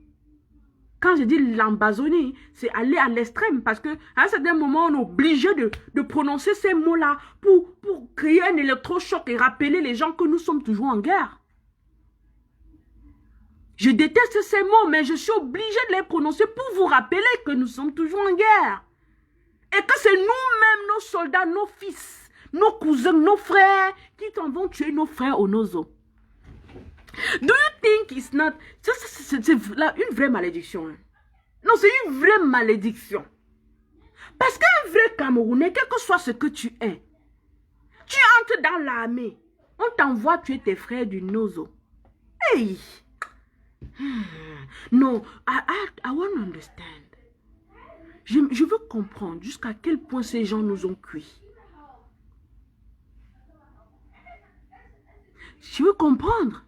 Quand je dis l'Amazonie, c'est aller à l'extrême parce qu'à un certain moment, on est obligé de prononcer ces mots-là pour créer un électrochoc et rappeler les gens que nous sommes toujours en guerre. Je déteste ces mots, mais je suis obligé de les prononcer pour vous rappeler que nous sommes toujours en guerre. Et que c'est nous-mêmes, nos soldats, nos fils, nos cousins, nos frères, qui t'en vont tuer nos frères au nozo. Do you think it's not... C'est une vraie malédiction. Hein? Non, c'est une vraie malédiction. Parce qu'un vrai Camerounais, quel que soit ce que tu es, tu entres dans l'armée, on t'envoie tuer tes frères du nozo. Hey! Non, I want to understand. Je veux comprendre jusqu'à quel point ces gens nous ont cuits. Je veux comprendre.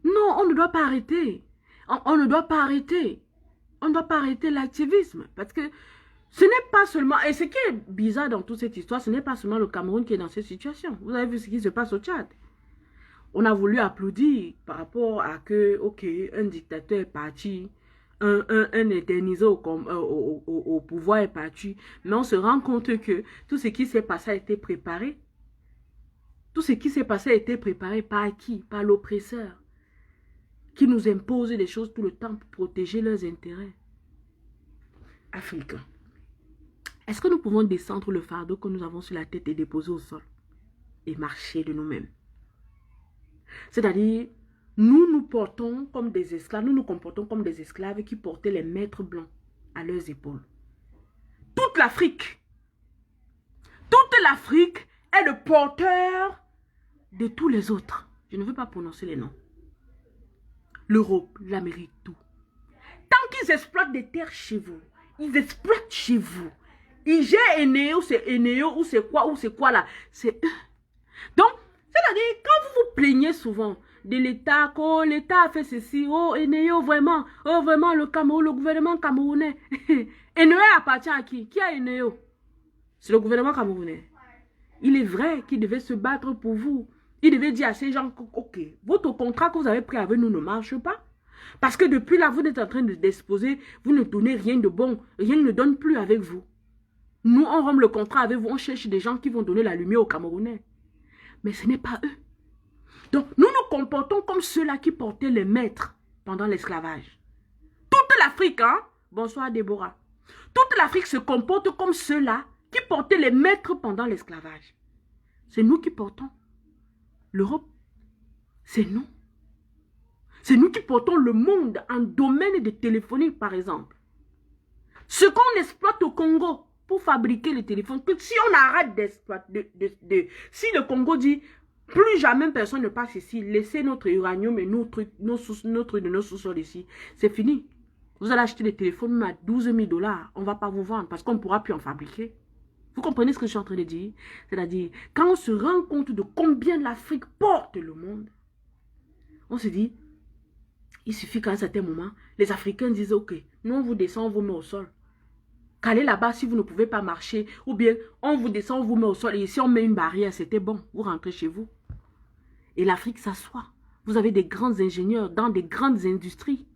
Non, on ne doit pas arrêter. On ne doit pas arrêter. On ne doit pas arrêter l'activisme. Parce que ce n'est pas seulement... Et ce qui est bizarre dans toute cette histoire, ce n'est pas seulement le Cameroun qui est dans cette situation. Vous avez vu ce qui se passe au Tchad. On a voulu applaudir par rapport à que, ok, un dictateur est parti, un éternisé au pouvoir est parti. Mais on se rend compte que tout ce qui s'est passé a été préparé. Tout ce qui s'est passé a été préparé par qui? Par l'oppresseur. Qui nous impose des choses tout le temps pour protéger leurs intérêts. Africains. Est-ce que nous pouvons descendre le fardeau que nous avons sur la tête et déposer au sol? Et marcher de nous-mêmes? C'est-à-dire, nous nous portons comme des esclaves, nous nous comportons comme des esclaves qui portaient les maîtres blancs à leurs épaules. Toute l'Afrique est le porteur de tous les autres. Je ne veux pas prononcer les noms. L'Europe, l'Amérique, tout. Tant qu'ils exploitent des terres chez vous, ils exploitent chez vous. Ils gèrent Eneo, c'est Eneo, ou c'est quoi là. C'est eux. Donc, c'est-à-dire, quand vous vous plaignez souvent de l'État, oh, l'État a fait ceci, oh, Eneo, vraiment, le Cameroun, le gouvernement camerounais. Eneo appartient à qui? Qui a Eneo? C'est le gouvernement camerounais. Il est vrai qu'il devait se battre pour vous. Il devait dire à ces gens, ok, votre contrat que vous avez pris avec nous ne marche pas. Parce que depuis là, vous êtes en train de disposer, vous ne donnez rien de bon, rien ne donne plus avec vous. Nous, on rompt le contrat avec vous, on cherche des gens qui vont donner la lumière aux Camerounais. Mais ce n'est pas eux. Donc, nous nous comportons comme ceux-là qui portaient les maîtres pendant l'esclavage. Toute l'Afrique, hein? Bonsoir Déborah. Toute l'Afrique se comporte comme ceux-là qui portaient les maîtres pendant l'esclavage. C'est nous qui portons. L'Europe, c'est nous. C'est nous qui portons le monde en domaine de téléphonie, par exemple. Ce qu'on exploite au Congo pour fabriquer les téléphones, que si on arrête d'exploiter, si le Congo dit, plus jamais personne ne passe ici, laissez notre uranium et nos sous-sols ici, c'est fini. Vous allez acheter des téléphones à 12 000 $, on ne va pas vous vendre parce qu'on ne pourra plus en fabriquer. Vous comprenez ce que je suis en train de dire? C'est-à-dire, quand on se rend compte de combien l'Afrique porte le monde, on se dit, il suffit qu'à un certain moment, les Africains disent, ok, nous on vous descend, on vous met au sol. Qu'aller là-bas si vous ne pouvez pas marcher. Ou bien on vous descend, on vous met au sol. Et ici on met une barrière, c'était bon. Vous rentrez chez vous. Et l'Afrique s'assoit. Vous avez des grands ingénieurs dans des grandes industries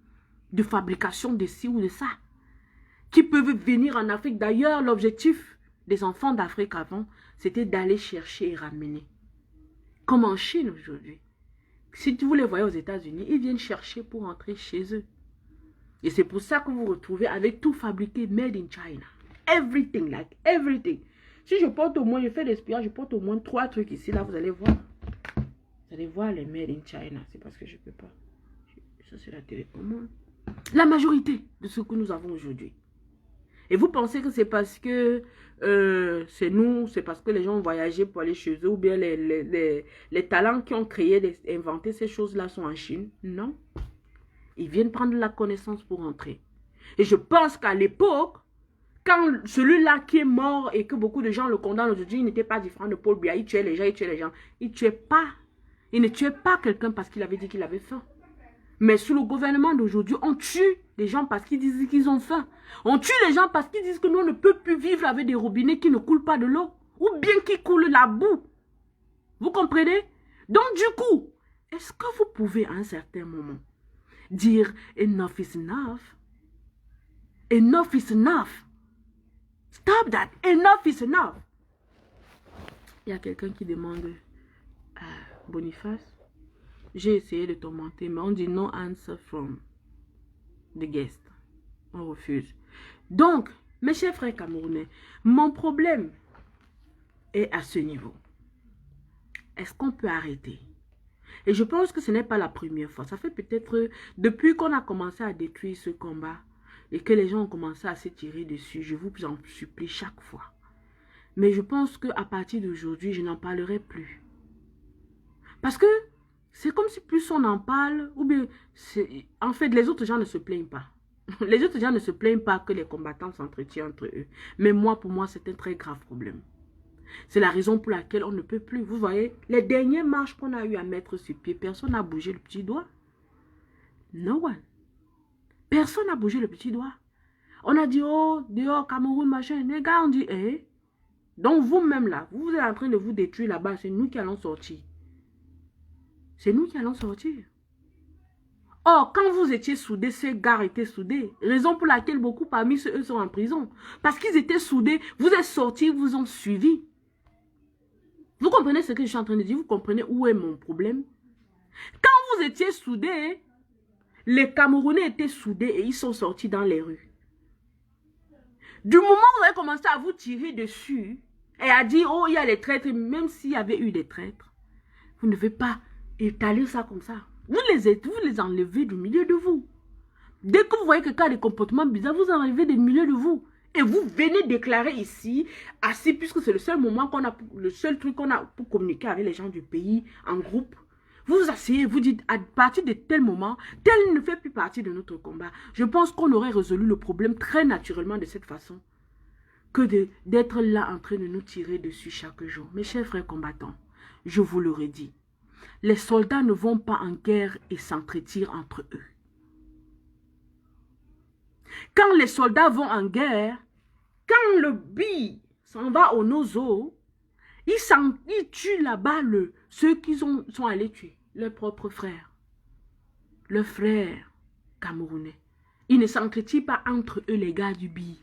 de fabrication de ci ou de ça. Qui peuvent venir en Afrique. D'ailleurs, l'objectif des enfants d'Afrique avant, c'était d'aller chercher et ramener. Comme en Chine aujourd'hui. Si vous les voyez aux États-Unis, ils viennent chercher pour rentrer chez eux. Et c'est pour ça que vous vous retrouvez avec tout fabriqué made in China. Everything, like everything. Si je porte au moins, je fais l'espionnage, je porte au moins 3 trucs ici, là, vous allez voir. Vous allez voir les made in China. C'est parce que je ne peux pas. Ça, c'est la télécommande. La majorité de ce que nous avons aujourd'hui. Et vous pensez que c'est parce que c'est nous, c'est parce que les gens ont voyagé pour aller chez eux, ou bien les talents qui ont créé, inventé ces choses-là sont en Chine? Non. Ils viennent prendre la connaissance pour entrer. Et je pense qu'à l'époque, quand celui-là qui est mort et que beaucoup de gens le condamnent aujourd'hui, il n'était pas différent de Paul Biya. Il tuait les gens, il tuait les gens. Il tuait pas. Il ne tuait pas quelqu'un parce qu'il avait dit qu'il avait faim. Mais sous le gouvernement d'aujourd'hui, on tue les gens parce qu'ils disent qu'ils ont faim. On tue les gens parce qu'ils disent que nous ne pouvons plus vivre avec des robinets qui ne coulent pas de l'eau. Ou bien qui coulent la boue. Vous comprenez? Donc du coup, est-ce que vous pouvez à un certain moment dire enough is enough? Enough is enough. Stop that. Enough is enough. Il y a quelqu'un qui demande à Boniface. J'ai essayé de commenter, mais on dit no answer from the guest. On refuse. Donc, mes chers frères camerounais, mon problème est à ce niveau. Est-ce qu'on peut arrêter? Et je pense que ce n'est pas la première fois. Ça fait peut-être depuis qu'on a commencé à détruire ce combat et que les gens ont commencé à se tirer dessus. Je vous en supplie chaque fois. Mais je pense qu'à partir d'aujourd'hui, je n'en parlerai plus. Parce que c'est comme si plus on en parle, ou bien, en fait, les autres gens ne se plaignent pas. Les autres gens ne se plaignent pas que les combattants s'entretiennent entre eux. Mais moi, pour moi, c'est un très grave problème. C'est la raison pour laquelle on ne peut plus. Vous voyez, les dernières marches qu'on a eu à mettre sur pied, personne n'a bougé le petit doigt. No one. Personne n'a bougé le petit doigt. On a dit, oh, dehors, Cameroun, machin. Les gars, on dit, eh. Donc vous-même là, vous êtes en train de vous détruire là-bas. C'est nous qui allons sortir. C'est nous qui allons sortir. Or, quand vous étiez soudés, ces gars étaient soudés. Raison pour laquelle beaucoup parmi eux sont en prison. Parce qu'ils étaient soudés. Vous êtes sortis, vous ont suivi. Vous comprenez ce que je suis en train de dire? Vous comprenez où est mon problème? Quand vous étiez soudés, les Camerounais étaient soudés et ils sont sortis dans les rues. Du moment où vous avez commencé à vous tirer dessus et à dire, oh, il y a les traîtres, même s'il y avait eu des traîtres, vous ne devez pas étaler ça comme ça. Vous les enlevez du milieu de vous. Dès que vous voyez quelqu'un a des comportements bizarres, vous enlevez du milieu de vous. Et vous venez déclarer ici, assis, puisque c'est le seul moment qu'on a, le seul truc qu'on a pour communiquer avec les gens du pays en groupe. Vous vous asseyez, vous dites, à partir de tel moment, tel ne fait plus partie de notre combat. Je pense qu'on aurait résolu le problème très naturellement de cette façon que d'être là en train de nous tirer dessus chaque jour. Mes chers frères combattants, je vous le redis, les soldats ne vont pas en guerre et s'entretirent entre eux. Quand les soldats vont en guerre, quand le bille s'en va au nozo, ils tuent là-bas ceux qui sont allés tuer, leurs propres frères. Leurs frères camerounais. Ils ne s'entretirent pas entre eux, les gars du bille.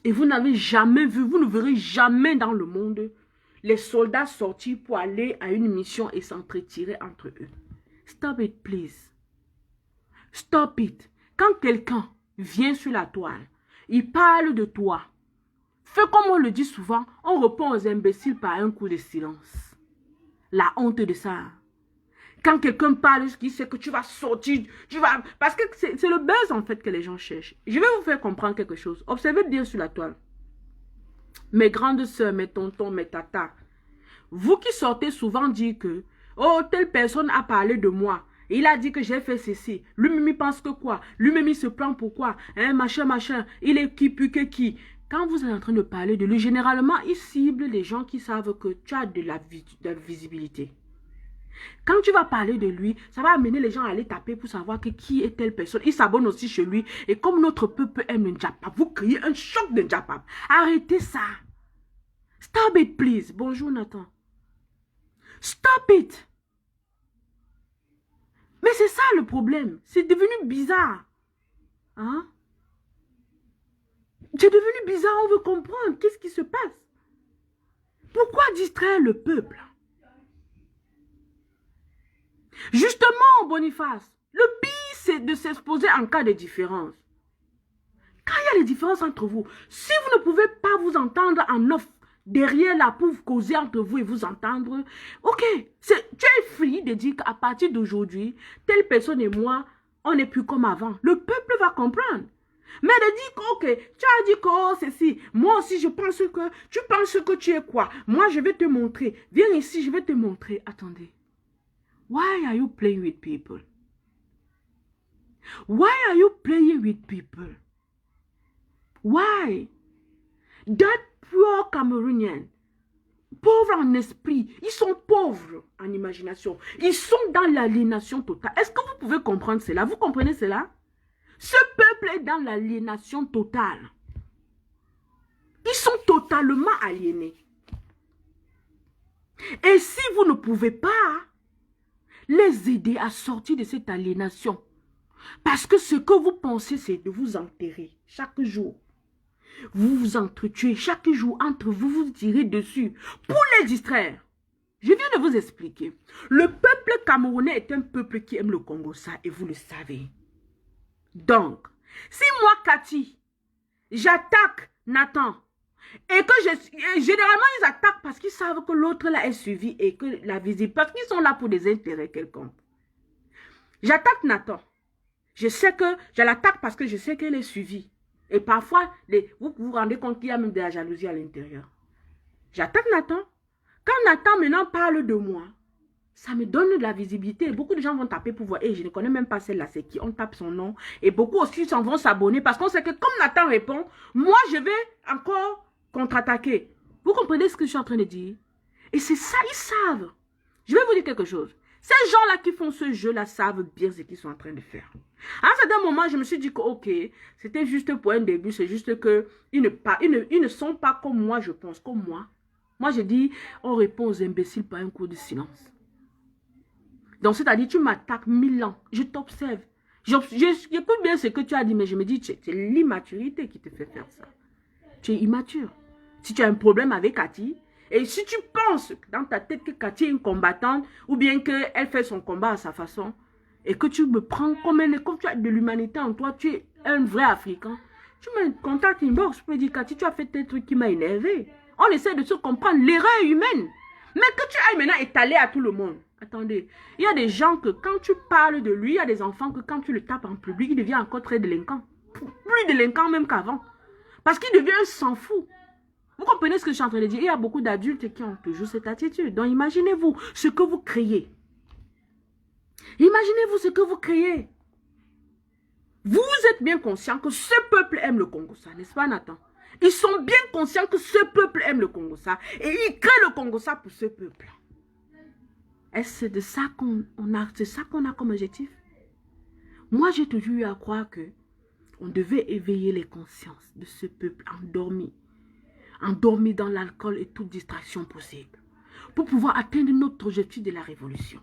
Et vous n'avez jamais vu, vous ne verrez jamais dans le monde les soldats sortir pour aller à une mission et s'entretirer entre eux. Stop it, please. Stop it. Quand quelqu'un vient sur la toile, il parle de toi. Fais comme on le dit souvent, on répond aux imbéciles par un coup de silence. La honte de ça. Quand quelqu'un parle, il sait que tu vas sortir, parce que c'est le buzz en fait que les gens cherchent. Je vais vous faire comprendre quelque chose. Observez bien sur la toile. Mes grandes sœurs, mes tontons, mes tatas, vous qui sortez souvent dire que, oh, telle personne a parlé de moi. Il a dit que j'ai fait ceci. Lui-même, il pense que quoi? Lui-même, il se plaint pourquoi? Hein, machin, machin. Il est qui, puis que qui? Quand vous êtes en train de parler de lui, généralement, il cible les gens qui savent que tu as de la visibilité. Quand tu vas parler de lui, ça va amener les gens à aller taper pour savoir qui est telle personne. Ils s'abonnent aussi chez lui. Et comme notre peuple aime le Njapap, vous créez un choc de Njapap. Arrêtez ça. Stop it, please. Bonjour, Nathan. Stop it. Mais c'est ça le problème. C'est devenu bizarre. Hein? C'est devenu bizarre. On veut comprendre. Qu'est-ce qui se passe? Pourquoi distraire le peuple? Justement, Boniface, le pire, c'est de s'exposer en cas de différence. Quand il y a des différences entre vous, si vous ne pouvez pas vous entendre en off, derrière là, pour causer entre vous et vous entendre, ok, tu es free de dire qu'à partir d'aujourd'hui, telle personne et moi, on n'est plus comme avant. Le peuple va comprendre. Mais de dire que, ok, tu as dit que oh, ceci, moi aussi je pense que, tu penses que tu es quoi? Moi je vais te montrer, viens ici, je vais te montrer. Attendez. Why are you playing with people? Why are you playing with people? Why? That pure Camerounien, pauvres en esprit, ils sont pauvres en imagination. Ils sont dans l'aliénation totale. Est-ce que vous pouvez comprendre cela? Vous comprenez cela? Ce peuple est dans l'aliénation totale. Ils sont totalement aliénés. Et si vous ne pouvez pas les aider à sortir de cette aliénation, parce que ce que vous pensez, c'est de vous enterrer chaque jour. Vous vous entretuez chaque jour entre vous, vous tirez dessus pour les distraire. Je viens de vous expliquer. Le peuple camerounais est un peuple qui aime le Congo, ça, et vous le savez. Donc, si moi, Cathy, j'attaque Nathan, et que généralement, ils attaquent parce qu'ils savent que l'autre là est suivi et que la visite, parce qu'ils sont là pour des intérêts quelconques. J'attaque Nathan. Je sais que je l'attaque parce que je sais qu'elle est suivie. Et parfois, vous vous rendez compte qu'il y a même de la jalousie à l'intérieur. J'attaque Nathan. Quand Nathan maintenant parle de moi, ça me donne de la visibilité. Beaucoup de gens vont taper pour voir. Et je ne connais même pas celle-là, c'est qui. On tape son nom. Et beaucoup aussi s'en vont s'abonner parce qu'on sait que comme Nathan répond, moi je vais encore contre-attaquer. Vous comprenez ce que je suis en train de dire? Et c'est ça, ils savent. Je vais vous dire quelque chose. Ces gens-là qui font ce jeu-là savent bien ce qu'ils sont en train de faire. À un certain moment, je me suis dit que, ok, c'était juste pour un début, c'est juste que ils ne sont pas comme moi, je pense, comme moi. Moi, je dis, on répond aux imbéciles par un coup de silence. Donc, c'est-à-dire, tu m'attaques 1000 ans, je t'observe. J'écoute bien ce que tu as dit, mais je me dis, c'est l'immaturité qui te fait faire ça. Tu es immature. Si tu as un problème avec Cathy, et si tu penses dans ta tête que Cathy est une combattante, ou bien qu'elle fait son combat à sa façon, et que tu me prends comme tu as de l'humanité en toi, tu es un vrai Africain, tu me contactes inbox, je peux dire, Cathy, tu as fait tes trucs qui m'a énervé. On essaie de se comprendre, l'erreur est humaine. Mais que tu ailles maintenant étaler à tout le monde. Attendez, il y a des gens que quand tu parles de lui, il y a des enfants que quand tu le tapes en public, il devient encore très délinquant. Plus délinquant même qu'avant. Parce qu'il devient un sans-fou. Vous comprenez ce que je suis en train de dire? Il y a beaucoup d'adultes qui ont toujours cette attitude. Donc imaginez-vous ce que vous créez. Imaginez-vous ce que vous créez. Vous êtes bien conscient que ce peuple aime le Congo, ça, n'est-ce pas, Nathan? Ils sont bien conscients que ce peuple aime le Congo, ça. Et ils créent le Congo, ça, pour ce peuple. Est-ce de ça qu'on a, c'est ça qu'on a comme objectif? Moi, j'ai toujours eu à croire que on devait éveiller les consciences de ce peuple endormi. Endormi dans l'alcool et toute distraction possible. Pour pouvoir atteindre notre objectif de la révolution.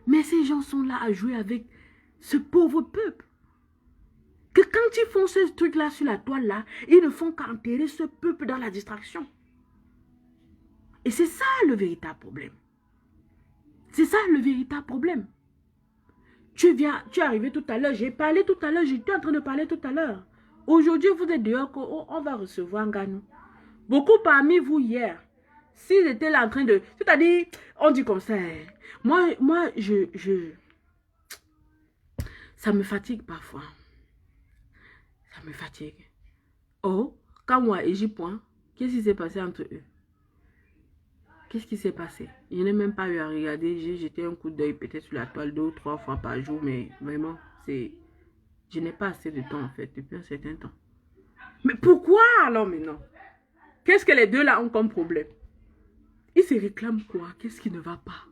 Mais ces gens sont là à jouer avec ce pauvre peuple. Que quand ils font ce truc-là sur la toile là, ils ne font qu'enterrer ce peuple dans la distraction. Et c'est ça le véritable problème. C'est ça le véritable problème. Tu es arrivé tout à l'heure, j'ai parlé tout à l'heure, j'étais en train de parler tout à l'heure. Aujourd'hui, vous êtes dehors, on va recevoir Nganou. Beaucoup parmi vous hier, s'ils étaient là en train de... C'est-à-dire, on dit comme ça, moi, ça me fatigue parfois. Ça me fatigue. Oh, quand moi et j'y point, qu'est-ce qui s'est passé entre eux? Qu'est-ce qui s'est passé? Je n'ai même pas eu à regarder. J'ai jeté un coup d'œil peut-être sur la toile 2 ou 3 fois par jour, mais vraiment, c'est... Je n'ai pas assez de temps en fait, depuis un certain temps. Mais pourquoi alors maintenant? Qu'est-ce que les deux là ont comme problème? Ils se réclament quoi? Qu'est-ce qui ne va pas?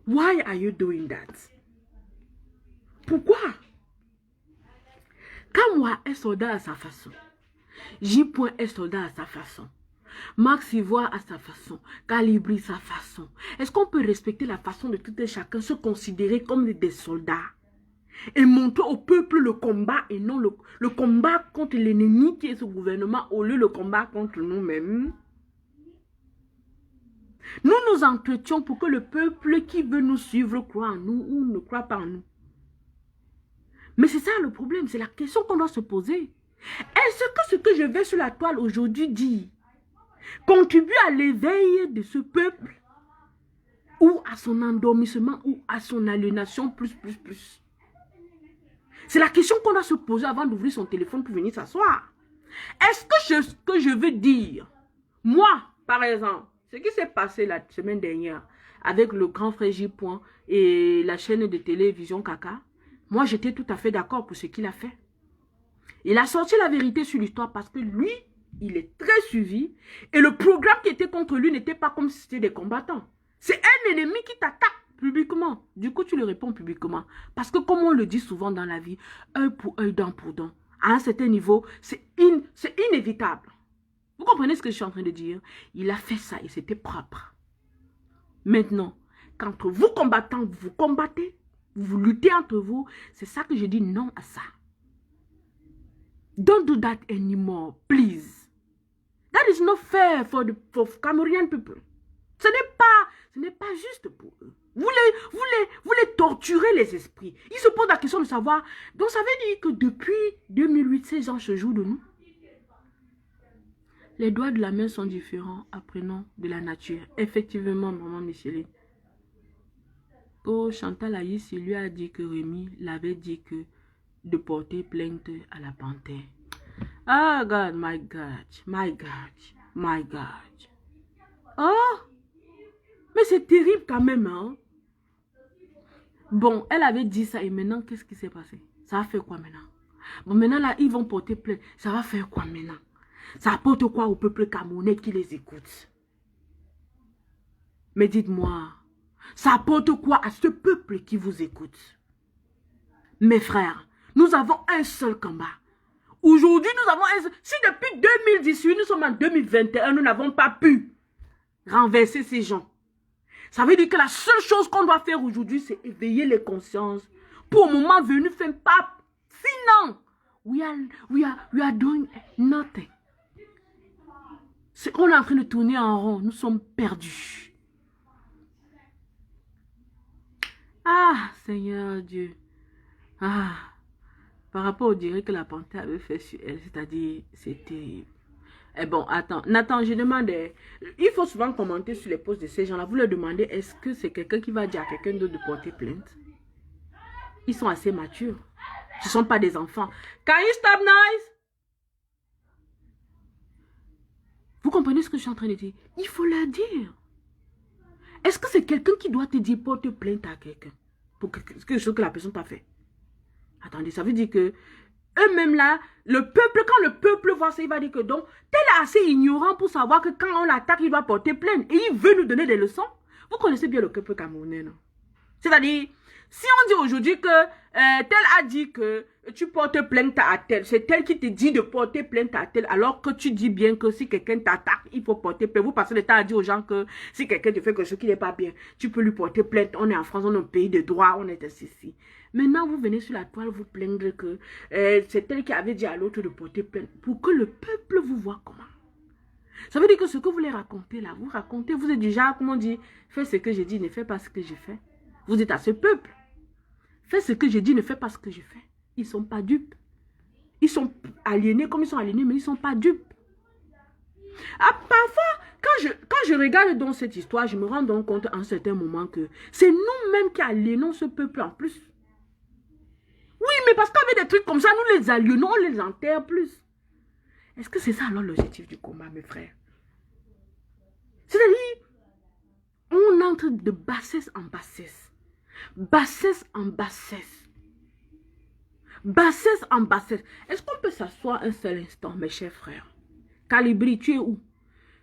Why are you doing that? Pourquoi? Quand moi est soldat à sa façon, J. est soldat à sa façon, Max Ivoire à sa façon, Calibri sa façon. Est-ce qu'on peut respecter la façon de tout et chacun, se considérer comme des soldats et montrer au peuple le combat et non le combat contre l'ennemi qui est ce gouvernement au lieu le combat contre nous-mêmes? Nous nous entretions pour que le peuple qui veut nous suivre croit en nous ou ne croit pas en nous. Mais c'est ça le problème, c'est la question qu'on doit se poser. Est-ce que ce que je vais sur la toile aujourd'hui dire contribue à l'éveil de ce peuple ou à son endormissement ou à son aliénation plus? C'est la question qu'on doit se poser avant d'ouvrir son téléphone pour venir s'asseoir. Est-ce que ce que je veux dire, moi, par exemple, ce qui s'est passé la semaine dernière avec le grand frère J. et la chaîne de télévision Kaka, moi j'étais tout à fait d'accord pour ce qu'il a fait. Il a sorti la vérité sur l'histoire parce que lui, il est très suivi et le programme qui était contre lui n'était pas comme si c'était des combattants. C'est un ennemi qui t'attaque publiquement. Du coup, tu le réponds publiquement. Parce que comme on le dit souvent dans la vie, œil pour œil, dent pour dent. À un certain niveau, c'est inévitable. Vous comprenez ce que je suis en train de dire? Il a fait ça et c'était propre. Maintenant, quand vous combattants, vous combattez, vous luttez entre vous, c'est ça que je dis non à ça. Don't do that anymore, please. That is not fair for Cameroonian people. Ce n'est pas juste pour eux. Vous les torturez les esprits. Ils se posent la question de savoir. Donc ça veut dire que depuis 2008, ces gens se jouent de nous. Les doigts de la main sont différents, apprenons de la nature. Effectivement, maman Micheline. Oh, Chantal Aïs, il lui a dit que Rémi l'avait dit que de porter plainte à la panthère. Ah, God, my God, my God, my God. Oh, mais c'est terrible quand même, hein. Bon, elle avait dit ça et maintenant, qu'est-ce qui s'est passé? Ça va faire quoi maintenant? Bon, maintenant là, ils vont porter plainte. Ça va faire quoi maintenant? Ça apporte quoi au peuple camerounais qui les écoute? Mais dites-moi, ça apporte quoi à ce peuple qui vous écoute? Mes frères, nous avons un seul combat. Aujourd'hui, nous avons un seul... Si depuis 2018, nous sommes en 2021, nous n'avons pas pu renverser ces gens. Ça veut dire que la seule chose qu'on doit faire aujourd'hui, c'est éveiller les consciences. Pour le moment venu, faire pas. Sinon, we are doing nothing. On est en train de tourner en rond. Nous sommes perdus. Ah, Seigneur Dieu. Ah, par rapport au direct que la panthère avait fait sur elle, c'est-à-dire, c'était... Eh bon, attends, Nathan, je demande, il faut souvent commenter sur les posts de ces gens-là. Vous leur demandez, est-ce que c'est quelqu'un qui va dire à quelqu'un d'autre de porter plainte? Ils sont assez matures. Ce ne sont pas des enfants. Can you stop noise? Vous comprenez ce que je suis en train de dire? Il faut leur dire. Est-ce que c'est quelqu'un qui doit te dire porte plainte à quelqu'un pour quelque chose que la personne t'a fait? Attendez, ça veut dire que eux-mêmes là, le peuple, quand le peuple voit ça, il va dire que donc, tel est assez ignorant pour savoir que quand on l'attaque, il doit porter plainte. Et il veut nous donner des leçons. Vous connaissez bien le peuple camerounais, non? C'est-à-dire, si on dit aujourd'hui que tel a dit que tu portes plainte à tel, c'est tel qui te dit de porter plainte à tel, alors que tu dis bien que si quelqu'un t'attaque, il faut porter plainte. Vous passez le temps à dire aux gens que si quelqu'un te fait quelque chose qui n'est pas bien, tu peux lui porter plainte. On est en France, on est au pays de droit, on est ici. Maintenant, vous venez sur la toile vous plaindre que c'est tel qui avait dit à l'autre de porter plainte pour que le peuple vous voit comment. Ça veut dire que ce que vous les racontez là, vous racontez, vous êtes déjà, comment on dit, fais ce que j'ai dit, ne fais pas ce que j'ai fait. Vous êtes à ce peuple. Fais ce que j'ai dit, ne fais pas ce que j'ai fait. Ils ne sont pas dupes. Ils sont aliénés comme ils sont aliénés, mais ils ne sont pas dupes. Ah, parfois, quand je regarde dans cette histoire, je me rends donc compte à un certain moment que c'est nous-mêmes qui aliénons ce peuple en plus. Oui, mais parce qu'avec des trucs comme ça, nous les aliénons, on les enterre plus. Est-ce que c'est ça alors l'objectif du combat, mes frères? C'est-à-dire, on entre de bassesse en bassesse. Bassesse en bassesse. Bassesse en bassesse. Est-ce qu'on peut s'asseoir un seul instant, mes chers frères? Calibri, tu es où?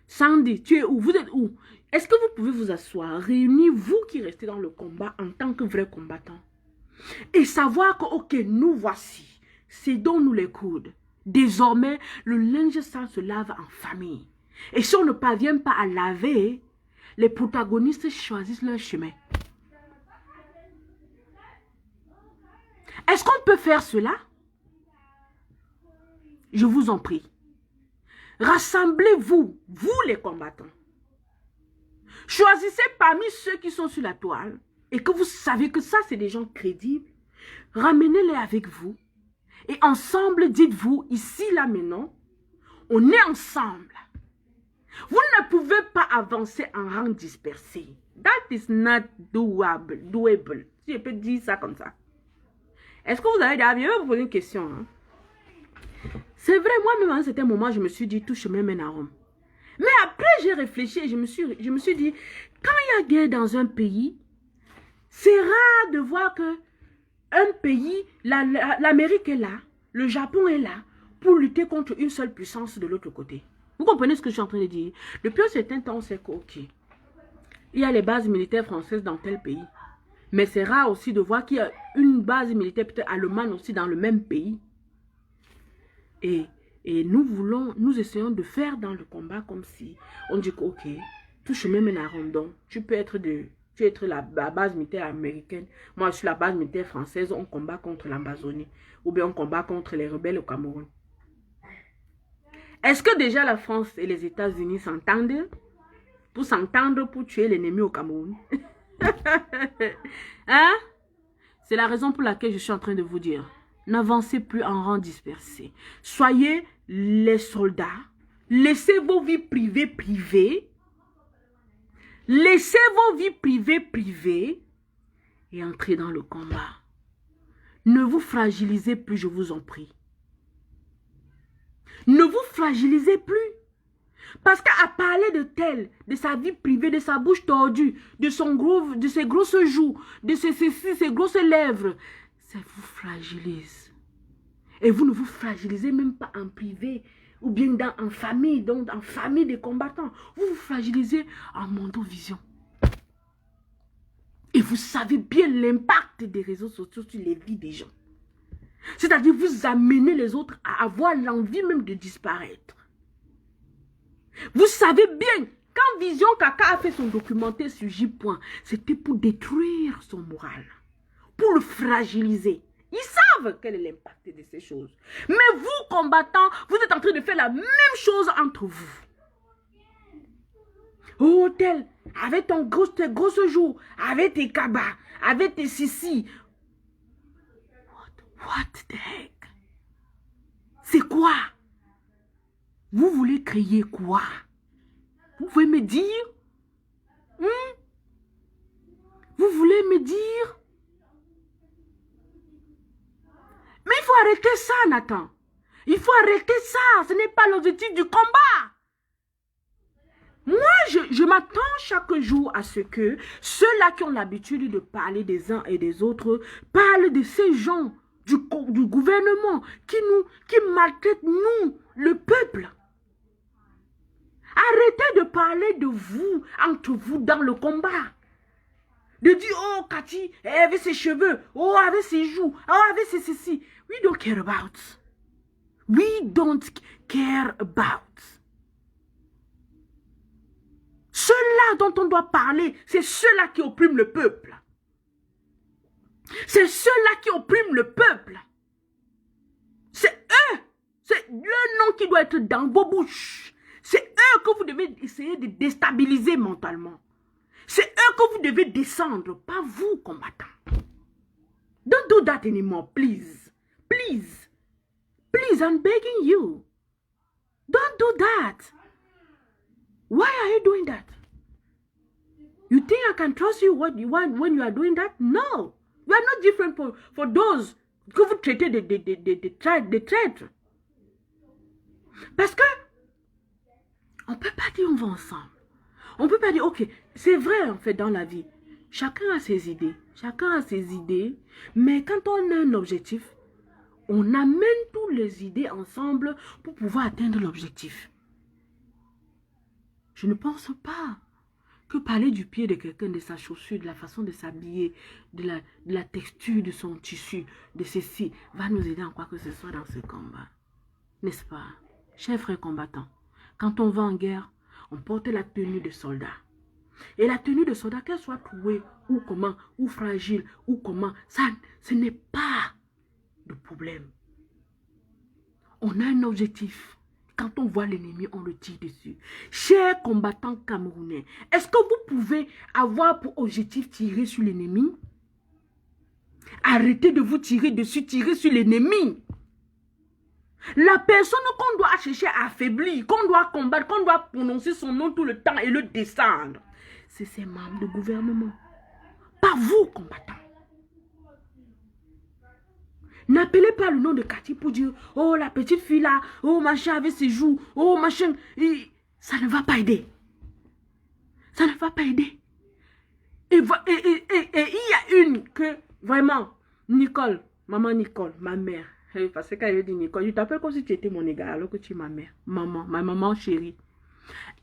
Sandy, tu es où? Vous êtes où? Est-ce que vous pouvez vous asseoir, réunir vous qui restez dans le combat en tant que vrai combattant et savoir que, ok, nous voici, cédons-nous les coudes. Désormais, le linge sale se lave en famille. Et si on ne parvient pas à laver, les protagonistes choisissent leur chemin. Est-ce qu'on peut faire cela? Je vous en prie. Rassemblez-vous, vous les combattants. Choisissez parmi ceux qui sont sur la toile et que vous savez que ça, c'est des gens crédibles. Ramenez-les avec vous. Et ensemble, dites-vous, ici, là, maintenant, on est ensemble. Vous ne pouvez pas avancer en rang dispersé. That is not doable. Si je peux dire ça comme ça. Est-ce que vous avez déjà... Je vais vous poser une question. Hein? C'est vrai, moi-même, à un certain moment, je me suis dit, tout chemin mène à Rome. Mais après, j'ai réfléchi et je me suis dit, quand il y a guerre dans un pays, c'est rare de voir que un pays, l'Amérique est là, le Japon est là, pour lutter contre une seule puissance de l'autre côté. Vous comprenez ce que je suis en train de dire? Depuis un certain temps, c'est ok. Il y a les bases militaires françaises dans tel pays. Mais c'est rare aussi de voir qu'il y a une base militaire peut-être allemande aussi dans le même pays. Et nous essayons de faire dans le combat comme si on dit que ok, tout chemin mène à Rondon. Tu peux être la base militaire américaine. Moi, je suis la base militaire française. On combat contre l'Amazonie. Ou bien on combat contre les rebelles au Cameroun. Est-ce que déjà la France et les États-Unis s'entendent? Pour s'entendre pour tuer l'ennemi au Cameroun? Hein? C'est la raison pour laquelle je suis en train de vous dire. N'avancez plus en rang dispersé. Soyez les soldats. Laissez vos vies privées privées. Laissez vos vies privées privées. Et entrez dans le combat. Ne vous fragilisez plus, je vous en prie. Ne vous fragilisez plus. Parce qu'à parler de tel, de sa vie privée, de sa bouche tordue, de ses grosses joues, de ses grosses lèvres, ça vous fragilise. Et vous ne vous fragilisez même pas en privé ou bien en famille, donc en famille des combattants. Vous vous fragilisez en mondovision. Et vous savez bien l'impact des réseaux sociaux sur les vies des gens. C'est-à-dire vous amenez les autres à avoir l'envie même de disparaître. Vous savez bien, quand Vision Kaka a fait son documentaire sur J-Point, c'était pour détruire son moral, pour le fragiliser. Ils savent quel est l'impact de ces choses. Mais vous, combattants, vous êtes en train de faire la même chose entre vous. Au hôtel, avec tes grosses joues, avec tes cabas, avec tes sissi. What the heck? C'est quoi? Vous voulez créer quoi? Vous pouvez me dire? Vous voulez me dire? Mais il faut arrêter ça, Nathan. Il faut arrêter ça. Ce n'est pas l'objectif du combat. Moi, je m'attends chaque jour à ce que ceux-là qui ont l'habitude de parler des uns et des autres parlent de ces gens du gouvernement qui maltraitent nous, le peuple. Arrêtez de parler de vous, entre vous, dans le combat. De dire, oh, Cathy, elle avait ses cheveux, oh, elle avait ses joues, oh, elle avait ses ceci. We don't care about. We don't care about. Ceux-là dont on doit parler, c'est ceux-là qui oppriment le peuple. C'est ceux-là qui oppriment le peuple. C'est eux. C'est le nom qui doit être dans vos bouches. C'est eux que vous devez essayer de déstabiliser mentalement. C'est eux que vous devez descendre, pas vous, combattants. Don't do that anymore, please. Please. Please, I'm begging you. Don't do that. Why are you doing that? You think I can trust you when you are doing that? No. You are not different for those que vous traitez de traîtres. Parce que on ne peut pas dire on va ensemble. On ne peut pas dire, ok, c'est vrai en fait dans la vie. Chacun a ses idées. Chacun a ses idées. Mais quand on a un objectif, on amène toutes les idées ensemble pour pouvoir atteindre l'objectif. Je ne pense pas que parler du pied de quelqu'un, de sa chaussure, de la façon de s'habiller, de la texture de son tissu, de ceci, va nous aider en quoi que ce soit dans ce combat. N'est-ce pas? Chers frères combattants, quand on va en guerre, on porte la tenue de soldat. Et la tenue de soldat, qu'elle soit trouée, ou comment, ou fragile, ou comment, ça, ce n'est pas de problème. On a un objectif. Quand on voit l'ennemi, on le tire dessus. Chers combattants camerounais, est-ce que vous pouvez avoir pour objectif tirer sur l'ennemi? Arrêtez de vous tirer dessus, tirer sur l'ennemi. La personne qu'on doit chercher à affaiblir, qu'on doit combattre, qu'on doit prononcer son nom tout le temps et le descendre, c'est ses membres de gouvernement. Pas vous, combattants. N'appelez pas le nom de Cathy pour dire, oh la petite fille là, oh machin avec ses joues, oh machin. Et ça ne va pas aider. Ça ne va pas aider. Et il y a une que, vraiment, Nicole, maman Nicole, ma mère, parce que quand elle dit Nicole, je t'appelle comme si tu étais mon égale alors que tu es ma mère, maman, ma maman chérie.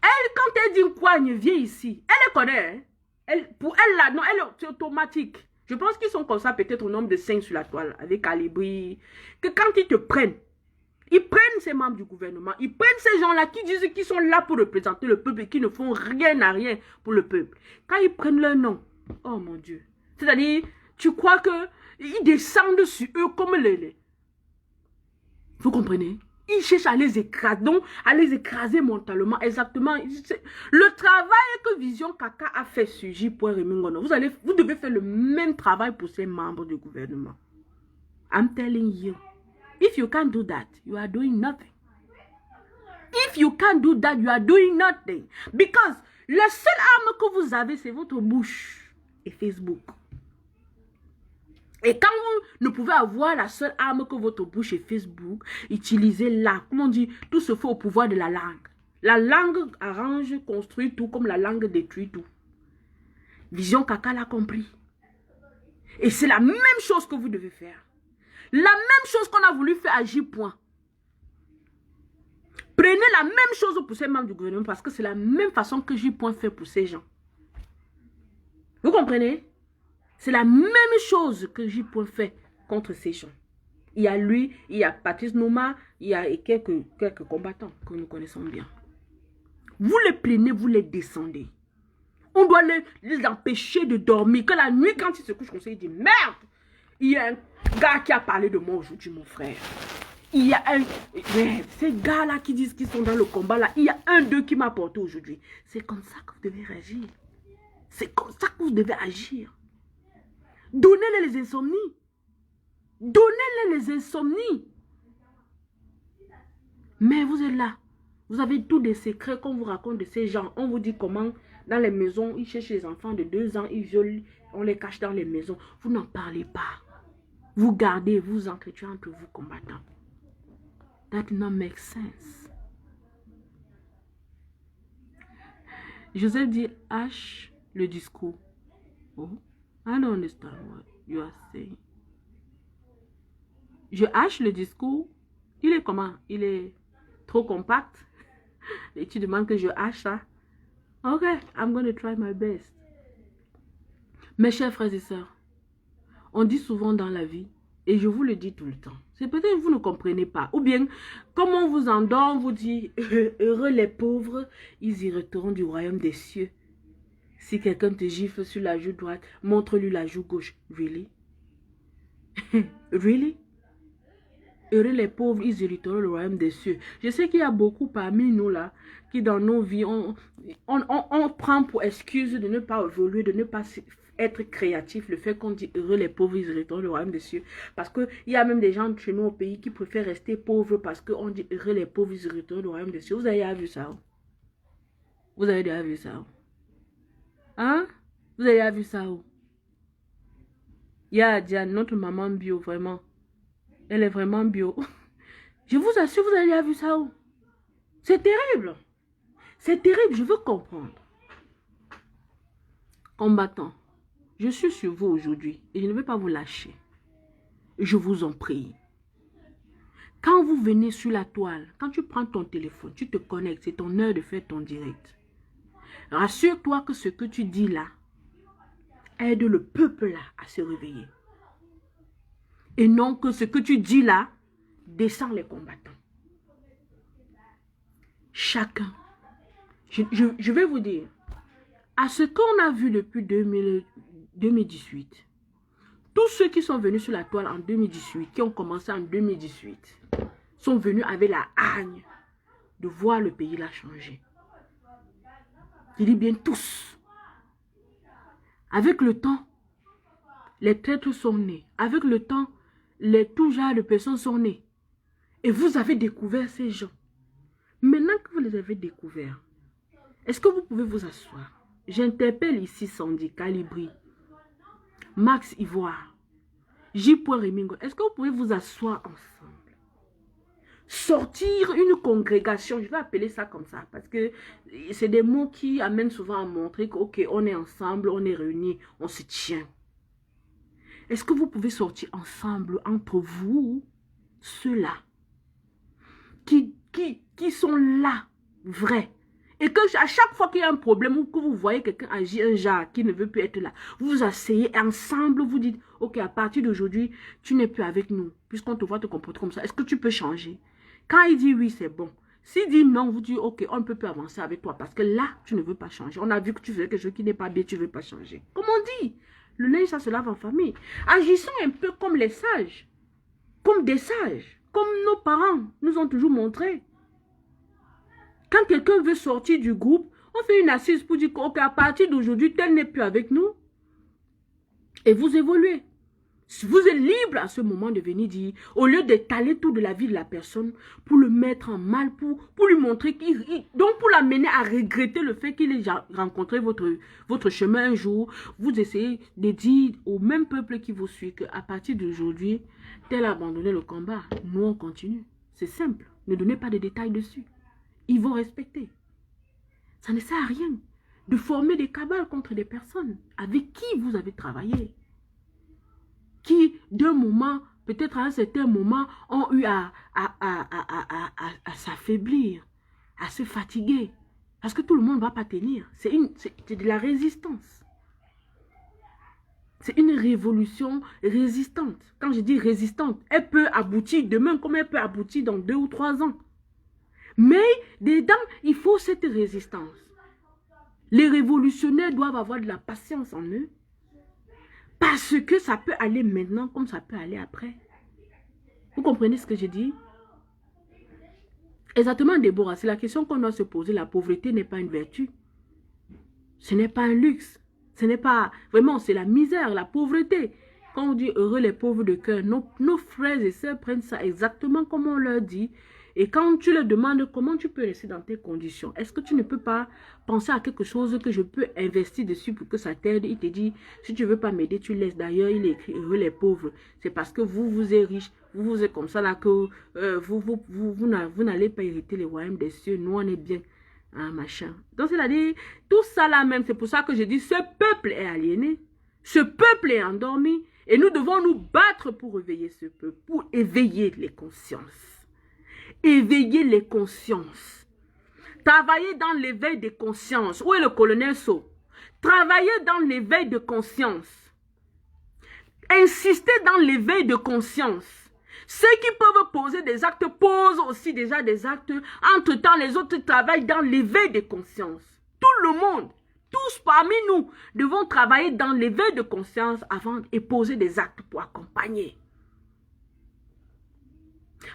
Elle, quand elle dit quoi, elle vient ici, elle le connaît. Hein? Pour elle là, non, elle c'est automatique. Je pense qu'ils sont comme ça peut-être au nombre de 5 sur la toile, avec Calibri. Que quand ils te prennent, ils prennent ces membres du gouvernement, ils prennent ces gens-là qui disent qu'ils sont là pour représenter le peuple et qui ne font rien à rien pour le peuple. Quand ils prennent leur nom, oh mon Dieu. C'est-à-dire, tu crois qu'ils descendent sur eux comme les... Vous comprenez? Ils cherchent à les écraser, donc à les écraser mentalement. Exactement. Le travail que Vision Kaka a fait sur J.Remingono, vous devez faire le même travail pour ces membres du gouvernement. I'm telling you. If you can't do that, you are doing nothing. If you can't do that, you are doing nothing. Because la seule arme que vous avez, c'est votre bouche et Facebook. Et quand vous ne pouvez avoir la seule arme que votre bouche et Facebook, utilisez-la. Comment on dit? Tout se fait au pouvoir de la langue. La langue arrange, construit tout, comme la langue détruit tout. Vision Kaka l'a compris. Et c'est la même chose que vous devez faire. La même chose qu'on a voulu faire à J. Prenez la même chose pour ces membres du gouvernement parce que c'est la même façon que J. fait pour ces gens. Vous comprenez? C'est la même chose que J. fait contre ces gens. Il y a lui, il y a Patrice Nouma, il y a quelques combattants que nous connaissons bien. Vous les prenez, vous les descendez. On doit les empêcher de dormir. Que la nuit, quand ils se couchent comme ça, ils disent merde, il y a un gars qui a parlé de moi aujourd'hui, mon frère. Il y a un... Ces gars-là qui disent qu'ils sont dans le combat, là, il y a un d'eux qui m'a porté aujourd'hui. C'est comme ça que vous devez réagir. C'est comme ça que vous devez agir. Donnez-les les insomnies. Donnez-les les insomnies. Mais vous êtes là. Vous avez tous des secrets qu'on vous raconte de ces gens. On vous dit comment, dans les maisons, ils cherchent les enfants de 2 ans, ils violent, on les cache dans les maisons. Vous n'en parlez pas. Vous gardez, vous entretenez entre vous combattants. That does not make sense. Joseph dit, hache le discours. Oh. I don't understand what you are saying. Je hache le discours. Il est comment? Il est trop compact. Et tu demandes que je hache ça. Ok, I'm going to try my best. Mes chers frères et sœurs, on dit souvent dans la vie, et je vous le dis tout le temps, c'est peut-être que vous ne comprenez pas. Ou bien, comme on vous endort, on vous dit, heureux les pauvres, ils hériteront du royaume des cieux. Si quelqu'un te gifle sur la joue droite, montre-lui la joue gauche. Really? Really? Heureux les pauvres, ils hériteront le royaume des cieux. Je sais qu'il y a beaucoup parmi nous là, qui dans nos vies, on prend pour excuse de ne pas évoluer, de ne pas être créatif. Le fait qu'on dit heureux les pauvres, ils hériteront le royaume des cieux. Parce qu'il y a même des gens chez nous au pays qui préfèrent rester pauvres parce qu'on dit heureux les pauvres, ils hériteront le royaume des cieux. Vous avez déjà vu ça? Vous avez déjà vu ça? Hein? Vous avez déjà vu ça où? Il y a Diane, notre maman bio, vraiment. Elle est vraiment bio. Je vous assure, vous avez déjà vu ça où? C'est terrible. C'est terrible, je veux comprendre. Combattants, je suis sur vous aujourd'hui et je ne vais pas vous lâcher. Je vous en prie. Quand vous venez sur la toile, quand tu prends ton téléphone, tu te connectes, c'est ton heure de faire ton direct. Rassure-toi que ce que tu dis là aide le peuple là à se réveiller. Et non que ce que tu dis là descend les combattants. Chacun. Je vais vous dire, à ce qu'on a vu depuis 2018, tous ceux qui sont venus sur la toile en 2018, qui ont commencé en 2018, sont venus avec la hargne de voir le pays là changer. Je dis bien tous. Avec le temps, les traîtres sont nés. Avec le temps, tout genre de personnes sont nées. Et vous avez découvert ces gens. Maintenant que vous les avez découverts, est-ce que vous pouvez vous asseoir? J'interpelle ici Sandy Calibri, Max Ivoire, J. Remingo. Est-ce que vous pouvez vous asseoir ensemble? Sortir une congrégation, je vais appeler ça comme ça, parce que c'est des mots qui amènent souvent à montrer que, on est ensemble, on est réunis, on se tient. Est-ce que vous pouvez sortir ensemble entre vous, ceux-là, qui sont là, vrais, et que à chaque fois qu'il y a un problème ou que vous voyez quelqu'un agir un genre qui ne veut plus être là, vous vous asseyez ensemble, vous dites, ok, à partir d'aujourd'hui, tu n'es plus avec nous, puisqu'on te voit te comporter comme ça, est-ce que tu peux changer? Quand il dit oui, c'est bon. S'il dit non, vous dites, ok, on ne peut plus avancer avec toi, parce que là, tu ne veux pas changer. On a vu que tu faisais quelque chose qui n'est pas bien, tu ne veux pas changer. Comme on dit, le linge, ça se lave en famille. Agissons un peu comme les sages, comme des sages, comme nos parents nous ont toujours montré. Quand quelqu'un veut sortir du groupe, on fait une assise pour dire qu'à partir d'aujourd'hui, tel n'est plus avec nous. Et vous évoluez. Vous êtes libre à ce moment de venir dire, au lieu d'étaler tout de la vie de la personne, pour le mettre en mal, pour lui montrer donc pour l'amener à regretter le fait qu'il ait rencontré votre chemin un jour, vous essayez de dire au même peuple qui vous suit qu'à partir d'aujourd'hui, tel a abandonné le combat, nous on continue. C'est simple, ne donnez pas de détails dessus. Ils vont respecter. Ça ne sert à rien de former des cabales contre des personnes avec qui vous avez travaillé. Qui, d'un moment, peut-être à un certain moment, ont eu à s'affaiblir, à se fatiguer. Parce que tout le monde ne va pas tenir. C'est de la résistance. C'est une révolution résistante. Quand je dis résistante, elle peut aboutir demain comme elle peut aboutir dans 2 ou 3 ans. Mais dedans, il faut cette résistance. Les révolutionnaires doivent avoir de la patience en eux. Parce que ça peut aller maintenant comme ça peut aller après. Vous comprenez ce que je dis? Exactement, Déborah, c'est la question qu'on doit se poser. La pauvreté n'est pas une vertu. Ce n'est pas un luxe. Ce n'est pas... Vraiment, c'est la misère, la pauvreté. Quand on dit heureux les pauvres de cœur, nos frères et sœurs prennent ça exactement comme on leur dit. Et quand tu leur demandes comment tu peux rester dans tes conditions, est-ce que tu ne peux pas penser à quelque chose que je peux investir dessus pour que ça t'aide? Il te dit, si tu ne veux pas m'aider, tu laisses. D'ailleurs, il est écrit heureux les pauvres. C'est parce que vous êtes riches, vous êtes comme ça là que vous n'allez pas hériter les royaumes des cieux. Nous, on est bien. Ah, machin. Donc, c'est-à-dire, tout ça là même, c'est pour ça que je dis, ce peuple est aliéné. Ce peuple est endormi. Et nous devons nous battre pour réveiller ce peuple, pour éveiller les consciences. Éveiller les consciences. Travailler dans l'éveil des consciences. Où est le colonel So? Travailler dans l'éveil de conscience. Insister dans l'éveil de conscience. Ceux qui peuvent poser des actes posent aussi déjà des actes. Entre-temps, les autres travaillent dans l'éveil de conscience. Tout le monde, tous parmi nous, devons travailler dans l'éveil de conscience avant et poser des actes pour accompagner.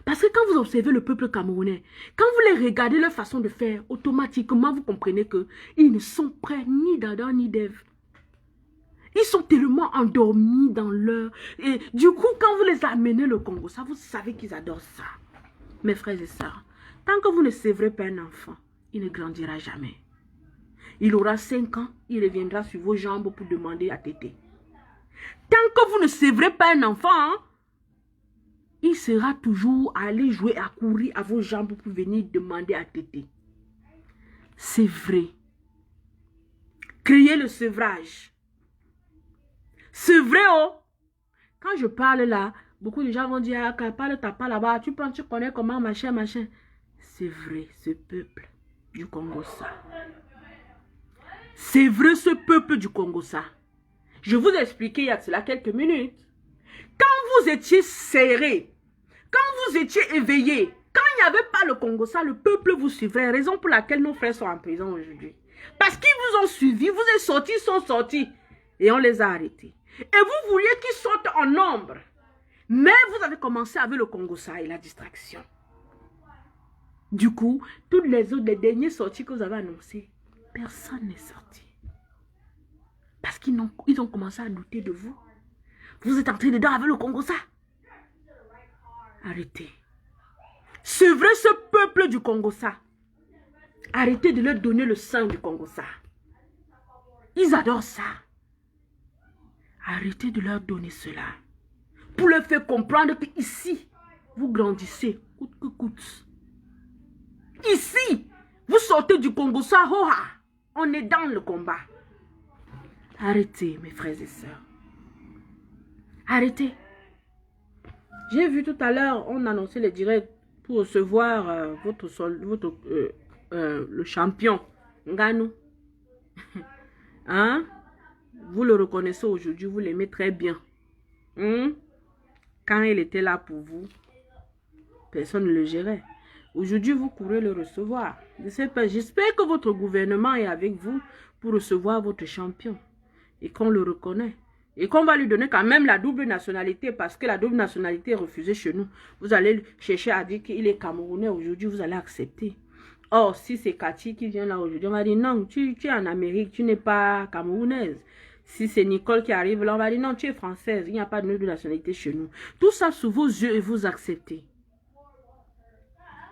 Parce que quand vous observez le peuple camerounais, quand vous les regardez leur façon de faire, automatiquement vous comprenez qu'ils ne sont prêts ni d'Adam ni d'Ève. Ils sont tellement endormis dans leur... Et du coup, quand vous les amenez au Congo, ça, vous savez qu'ils adorent ça. Mes frères et sœurs, tant que vous ne sévrez pas un enfant, il ne grandira jamais. Il aura 5 ans, il reviendra sur vos jambes pour demander à téter. Tant que vous ne sévrez pas un enfant, hein, il sera toujours à aller jouer, à courir à vos jambes pour venir demander à téter. C'est vrai. Créez le sevrage. C'est vrai, oh. Quand je parle là, beaucoup de gens vont dire, ah, quand parle, t'as pas là-bas, tu penses, tu connais comment, machin, machin. C'est vrai, ce peuple du Congo, ça. C'est vrai, ce peuple du Congo, ça. Je vous ai expliqué il y a de cela quelques minutes. Quand vous étiez serrés, quand vous étiez éveillés, quand il n'y avait pas le Congo, ça, le peuple vous suivrait. Raison pour laquelle nos frères sont en prison aujourd'hui. Parce qu'ils vous ont suivi, vous êtes sortis, ils sont sortis. Et on les a arrêtés. Et vous vouliez qu'ils sortent en nombre. Mais vous avez commencé avec le Congo, ça, et la distraction. Du coup, toutes les autres, les derniers sorties que vous avez annoncées, personne n'est sorti. Parce qu'ils ont commencé à douter de vous. Vous êtes entré dedans avec le Congo, ça. Arrêtez. C'est vrai, ce peuple du Congo, ça. Arrêtez de leur donner le sang du Congo, ça. Ils adorent ça. Arrêtez de leur donner cela. Pour leur faire comprendre qu'ici, vous grandissez, coûte que coûte. Ici, vous sortez du Congo, ça, hoha. On est dans le combat. Arrêtez, mes frères et sœurs. Arrêtez. J'ai vu tout à l'heure, on annonçait les directs pour recevoir le champion, Ngannou. Hein? Vous le reconnaissez aujourd'hui, vous l'aimez très bien. Quand il était là pour vous, personne ne le gérait. Aujourd'hui, vous pourrez le recevoir. J'espère que votre gouvernement est avec vous pour recevoir votre champion. Et qu'on le reconnaît. Et qu'on va lui donner quand même la double nationalité, parce que la double nationalité est refusée chez nous. Vous allez chercher à dire qu'il est camerounais aujourd'hui, vous allez accepter. Or, si c'est Cathy qui vient là aujourd'hui, on va dire non, tu es en Amérique, tu n'es pas camerounaise. Si c'est Nicole qui arrive là, on va dire non, tu es française, il n'y a pas de double nationalité chez nous. Tout ça sous vos yeux et vous acceptez.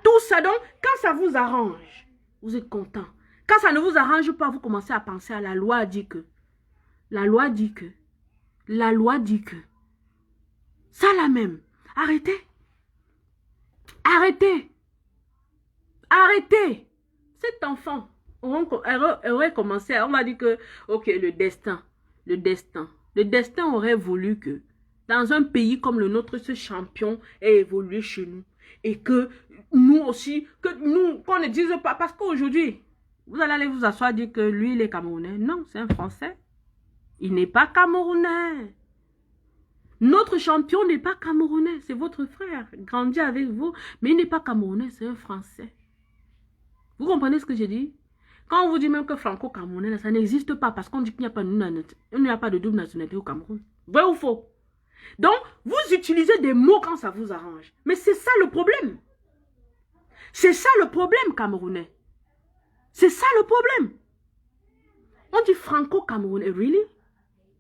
Tout ça donc, quand ça vous arrange, vous êtes content. Quand ça ne vous arrange pas, vous commencez à penser à la loi dit que. La loi dit que. La loi dit que. Ça là même. Arrêtez. Arrêtez. Arrêtez. Cet enfant aurait commencé, on va dire que, ok, le destin aurait voulu que, dans un pays comme le nôtre, ce champion ait évolué chez nous. Et que nous aussi, qu'on ne dise pas, parce qu'aujourd'hui, vous allez aller vous asseoir et dire que lui, il est camerounais. Non, c'est un Français. Il n'est pas camerounais. Notre champion n'est pas camerounais. C'est votre frère. Il grandit avec vous. Mais il n'est pas camerounais. C'est un Français. Vous comprenez ce que je dis? Quand on vous dit même que franco-camerounais, ça n'existe pas. Parce qu'on dit qu'il n'y a pas de double nationalité au Cameroun. Vrai ou faux? Donc, vous utilisez des mots quand ça vous arrange. Mais c'est ça le problème. C'est ça le problème, Camerounais. C'est ça le problème. On dit franco-camerounais. Really?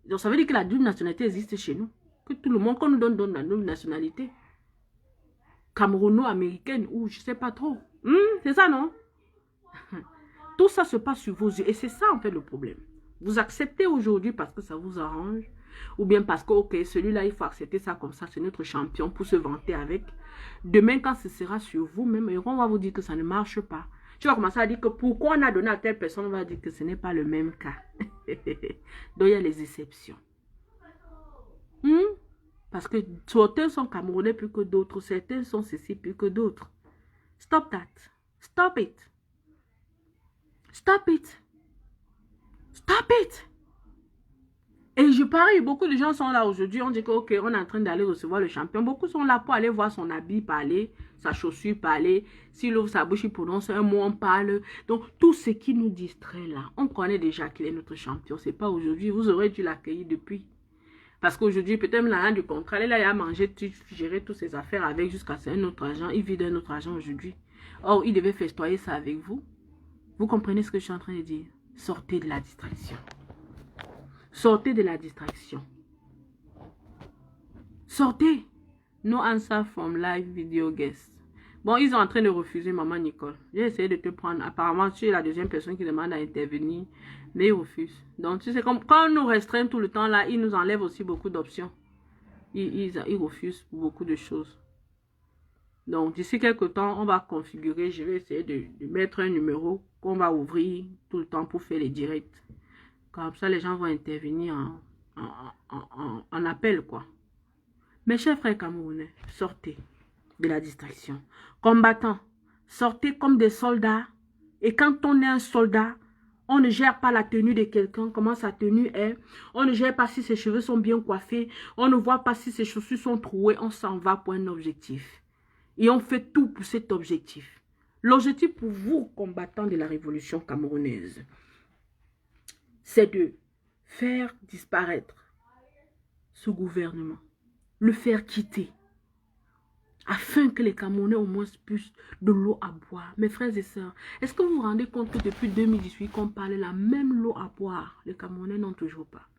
Donc, ça veut dire que la double nationalité existe chez nous. Que tout le monde, qu'on nous donne la double nationalité. Camerouno-américaine ou je ne sais pas trop. C'est ça, non? Tout ça se passe sur vos yeux. Et c'est ça, en fait, le problème. Vous acceptez aujourd'hui parce que ça vous arrange. Ou bien parce que, ok, celui-là, il faut accepter ça comme ça. C'est notre champion pour se vanter avec. Demain, quand ce sera sur vous-même, on va vous dire que ça ne marche pas. Tu vas commencer à dire que pourquoi on a donné à telle personne, on va dire que ce n'est pas le même cas. Donc, il y a les exceptions. Parce que certains sont camerounais plus que d'autres. Certains sont ceci plus que d'autres. Stop that. Stop it. Stop it. Stop it. Et je parie, beaucoup de gens sont là aujourd'hui. On dit que, ok, on est en train d'aller recevoir le champion. Beaucoup sont là pour aller voir son habit parler, sa chaussure parler. S'il ouvre sa bouche, il prononce un mot, on parle. Donc, tout ce qui nous distrait là, on connaît déjà qu'il est notre champion. C'est pas aujourd'hui. Vous aurez dû l'accueillir depuis. Parce qu'aujourd'hui, peut-être l'agent du contrat, il a mangé, gérer toutes ses affaires avec jusqu'à c'est un autre agent. Il vit d'un autre agent aujourd'hui. Or, il devait festoyer ça avec vous. Vous comprenez ce que je suis en train de dire? Sortez de la distraction. Sortez de la distraction. Sortez. No answer from live video guest. Bon, ils sont en train de refuser maman Nicole. J'ai essayé de te prendre. Apparemment, tu es la deuxième personne qui demande à intervenir. Mais ils refusent. Donc, tu sais, comme quand on nous restreint tout le temps là, ils nous enlèvent aussi beaucoup d'options. Ils refusent beaucoup de choses. Donc, d'ici quelques temps, on va configurer. Je vais essayer de mettre un numéro qu'on va ouvrir tout le temps pour faire les directs. Comme ça, les gens vont intervenir en appel, quoi. Mes chers frères camerounais, sortez de la distraction. Combattants, sortez comme des soldats. Et quand on est un soldat, On ne gère pas la tenue de quelqu'un, comment sa tenue est. On ne gère pas si ses cheveux sont bien coiffés. On ne voit pas si ses chaussures sont trouées. On s'en va pour un objectif. Et on fait tout pour cet objectif. L'objectif pour vous, combattants de la révolution camerounaise, c'est de faire disparaître ce gouvernement, le faire quitter, afin que les Camerounais au moins puissent de l'eau à boire. Mes frères et sœurs, est-ce que vous vous rendez compte que depuis 2018 qu'on parle la même l'eau à boire, les Camerounais n'ont toujours pas?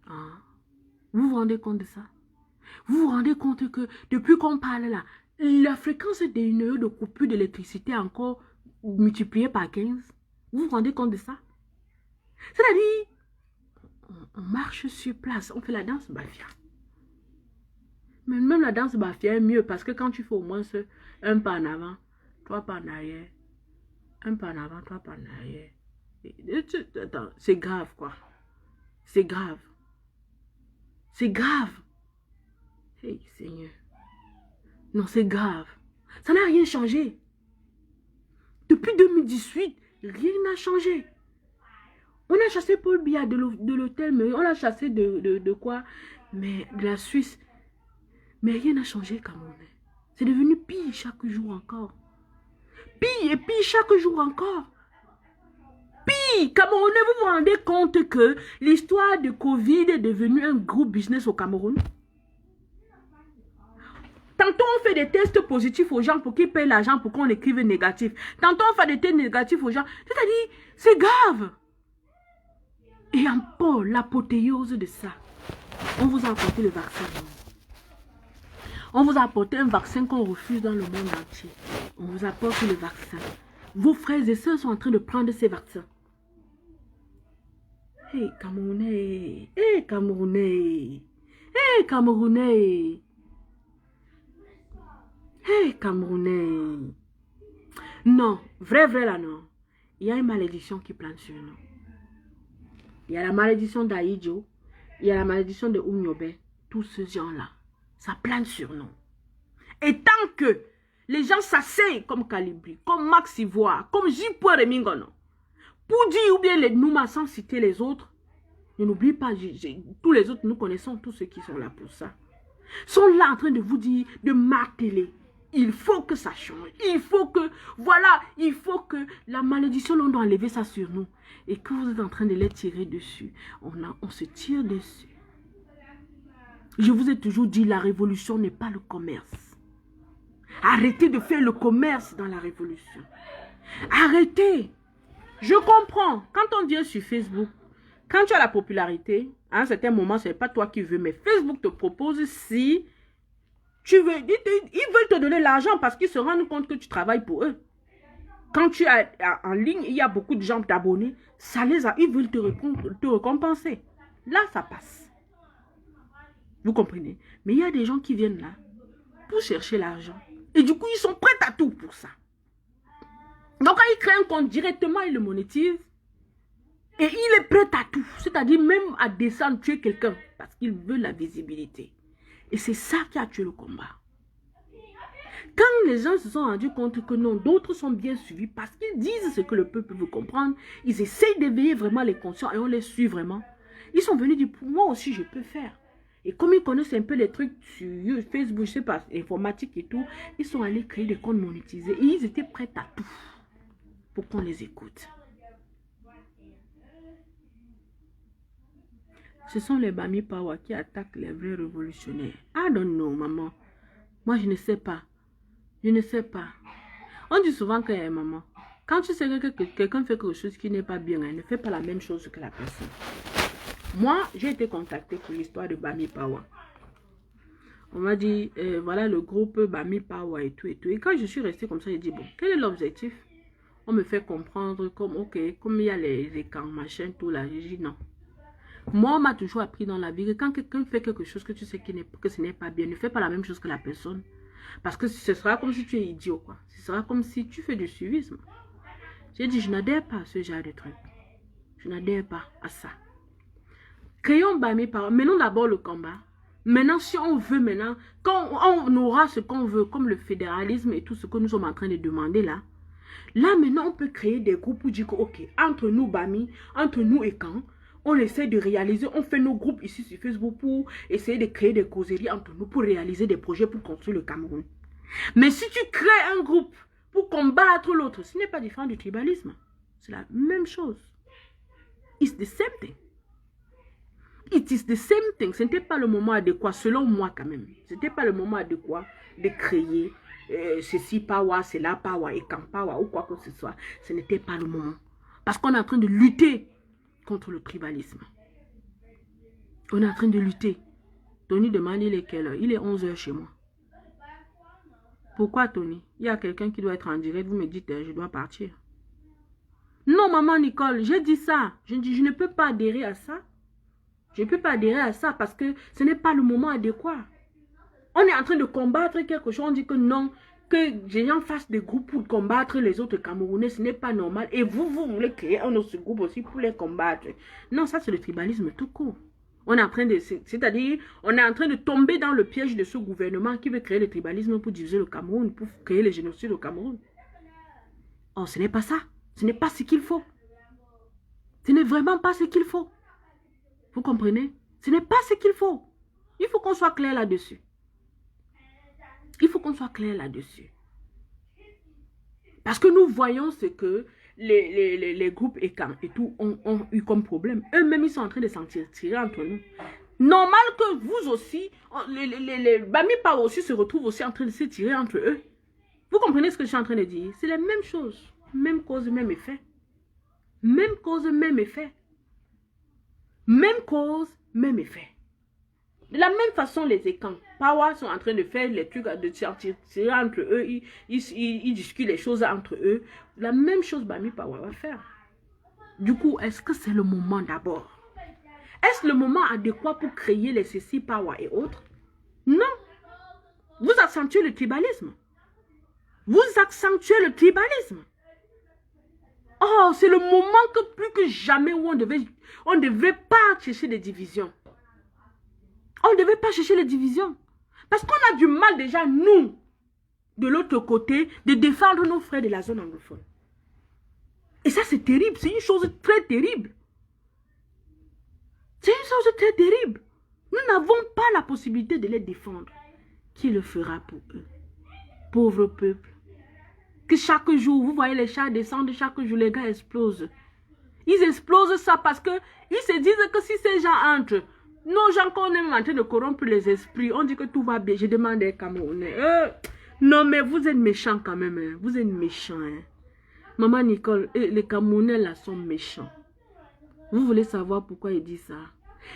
Hein? Vous vous rendez compte de ça? Vous vous rendez compte que depuis qu'on parle là, la fréquence d'une heure de coupure d'électricité est encore multipliée par 15? Vous vous rendez compte de ça? C'est-à-dire, on marche sur place, on fait la danse bafia. Mais même la danse bafia est mieux parce que quand tu fais au moins un pas en avant, trois pas en arrière, un pas en avant, trois pas en arrière. C'est grave quoi. C'est grave. C'est grave. Hey Seigneur. Non, c'est grave. Ça n'a rien changé. Depuis 2018, rien n'a changé. On a chassé Paul Biya de l'hôtel, mais on l'a chassé de quoi? Mais de la Suisse. Mais rien n'a changé, Camerounais. C'est devenu pire chaque jour encore. Pire et pire chaque jour encore. Pire, Camerounais, vous vous rendez compte que l'histoire de Covid est devenue un gros business au Cameroun? Tantôt on fait des tests positifs aux gens pour qu'ils payent l'argent pour qu'on écrive négatif. Tantôt on fait des tests négatifs aux gens. C'est-à-dire, c'est grave. Et encore, l'apothéose de ça. On vous a apporté le vaccin. On vous a apporté un vaccin qu'on refuse dans le monde entier. On vous apporte le vaccin. Vos frères et sœurs sont en train de prendre ces vaccins. Hey Camerounais. Hey Camerounais. Hey Camerounais. Hey Camerounais. Non, vrai là non. Il y a une malédiction qui plane sur nous. Il y a la malédiction d'Aïdjo. Il y a la malédiction de Oumyobe. Tous ces gens-là, ça plane sur nous. Et tant que les gens s'asseyent comme Calibri, comme Max Ivoire, comme J.P. Remingono, pour dire ou bien les Nouma sans citer les autres, ne n'oublie pas, tous les autres, nous connaissons tous ceux qui sont là pour ça, sont là en train de vous dire, de marteler. Il faut que ça change. Il faut que, voilà, il faut que la malédiction, on doit enlever ça sur nous. Et que vous êtes en train de les tirer dessus. On se tire dessus. Je vous ai toujours dit, la révolution n'est pas le commerce. Arrêtez de faire le commerce dans la révolution. Arrêtez. Je comprends. Quand on vient sur Facebook, quand tu as la popularité, à un certain moment, ce n'est pas toi qui veux, mais Facebook te propose si... Tu veux, ils veulent te donner l'argent parce qu'ils se rendent compte que tu travailles pour eux. Quand tu es en ligne, il y a beaucoup de gens d'abonnés. Ils veulent te récompenser. Là, ça passe. Vous comprenez? Mais il y a des gens qui viennent là pour chercher l'argent. Et du coup, ils sont prêts à tout pour ça. Donc, quand ils créent un compte directement, ils le monétisent. Et il est prêt à tout. C'est-à-dire même à descendre, tuer quelqu'un. Parce qu'il veut la visibilité. Et c'est ça qui a tué le combat. Quand les gens se sont rendus compte que non, d'autres sont bien suivis parce qu'ils disent ce que le peuple veut comprendre, ils essayent d'éveiller vraiment les conscients et on les suit vraiment. Ils sont venus dire, pour moi aussi, je peux faire. Et comme ils connaissent un peu les trucs sur Facebook, je sais pas, informatique et tout, ils sont allés créer des comptes monétisés et ils étaient prêts à tout pour qu'on les écoute. Ce sont les Bami Power qui attaquent les vrais révolutionnaires. I don't know, maman. Moi, je ne sais pas. Je ne sais pas. On dit souvent que, maman, quand tu sais que quelqu'un fait quelque chose qui n'est pas bien, elle ne fait pas la même chose que la personne. Moi, j'ai été contactée pour l'histoire de Bami Power. On m'a dit, voilà le groupe Bami Power et tout et tout. Et quand je suis restée comme ça, j'ai dit, bon, quel est l'objectif? On me fait comprendre comme, ok, comme il y a les écrans, machin, tout là. J'ai dit non. Moi, on m'a toujours appris dans la vie que quand quelqu'un fait quelque chose que tu sais que ce n'est pas bien, ne fais pas la même chose que la personne. Parce que ce sera comme si tu es idiot, quoi. Ce sera comme si tu fais du suivisme. J'ai dit, je n'adhère pas à ce genre de truc. Je n'adhère pas à ça. Créons Bami Power. Menons d'abord le combat. Maintenant, si on veut quand on aura ce qu'on veut, comme le fédéralisme et tout ce que nous sommes en train de demander là, Là, maintenant, on peut créer des groupes pour dire que, ok, entre nous, Bami, entre nous et Kan, on essaie de réaliser, on fait nos groupes ici sur Facebook pour essayer de créer des causeries entre nous, pour réaliser des projets pour construire le Cameroun. Mais si tu crées un groupe pour combattre l'autre, ce n'est pas différent du tribalisme. C'est la même chose. It's the same thing. It is the same thing. Ce n'était pas le moment adéquat, selon moi quand même. Ce n'était pas le moment adéquat de créer ceci Pawa, cela Pawa et Kan Pawa ou quoi que ce soit. Ce n'était pas le moment. Parce qu'on est en train de lutter contre le tribalisme. On est en train de lutter. Tony demande il est quelle heure? Il est 11 h chez moi. Pourquoi Tony? Il y a quelqu'un qui doit être en direct. Vous me dites, je dois partir. Non, maman Nicole, j'ai dit ça. Je ne peux pas adhérer à ça. Je ne peux pas adhérer à ça parce que ce n'est pas le moment adéquat. On est en train de combattre quelque chose. On dit que non, que les gens fassent des groupes pour combattre les autres Camerounais. Ce n'est pas normal. Et vous voulez créer un autre groupe aussi pour les combattre. Non, ça c'est le tribalisme tout court. On est en train de, c'est-à-dire, on est en train de tomber dans le piège de ce gouvernement qui veut créer le tribalisme pour diviser le Cameroun, pour créer le génocide au Cameroun. Oh, ce n'est pas ça. Ce n'est pas ce qu'il faut. Ce n'est vraiment pas ce qu'il faut. Vous comprenez? Ce n'est pas ce qu'il faut. Il faut qu'on soit clair là-dessus. Il faut qu'on soit clair là-dessus. Parce que nous voyons ce que les groupes et tout ont eu comme problème. Eux-mêmes, ils sont en train de s'en tirer entre nous. Normal que vous aussi, les Bami Pawa aussi se retrouvent aussi en train de se tirer entre eux. Vous comprenez ce que je suis en train de dire? C'est la même chose. Même cause, même effet. Même cause, même effet. Même cause, même effet. De la même façon, les écans, Pawa sont en train de faire les trucs, de tirer entre eux, ils discutent les choses entre eux. La même chose, Bami Pawa va faire. Du coup, est-ce que c'est le moment d'abord? Est-ce le moment adéquat pour créer les ceci, Pawa et autres? Non. Vous accentuez le tribalisme. Vous accentuez le tribalisme. Oh, c'est le moment que plus que jamais où on ne devait pas chercher des divisions. On ne devait pas chercher les divisions. Parce qu'on a du mal déjà, nous, de l'autre côté, de défendre nos frères de la zone anglophone. Et ça, c'est terrible. C'est une chose très terrible. C'est une chose très terrible. Nous n'avons pas la possibilité de les défendre. Qui le fera pour eux? Pauvre peuple. Que chaque jour, vous voyez les chars descendre, chaque jour, les gars explosent. Ils explosent ça parce qu'ils se disent que si ces gens entrent, nos gens qu'on est en train de corrompre les esprits, on dit que tout va bien. Je demande aux Camerounais. Non, mais vous êtes méchants quand même. Hein. Vous êtes méchants. Hein. Maman Nicole, les Camerounais là sont méchants. Vous voulez savoir pourquoi il dit ça?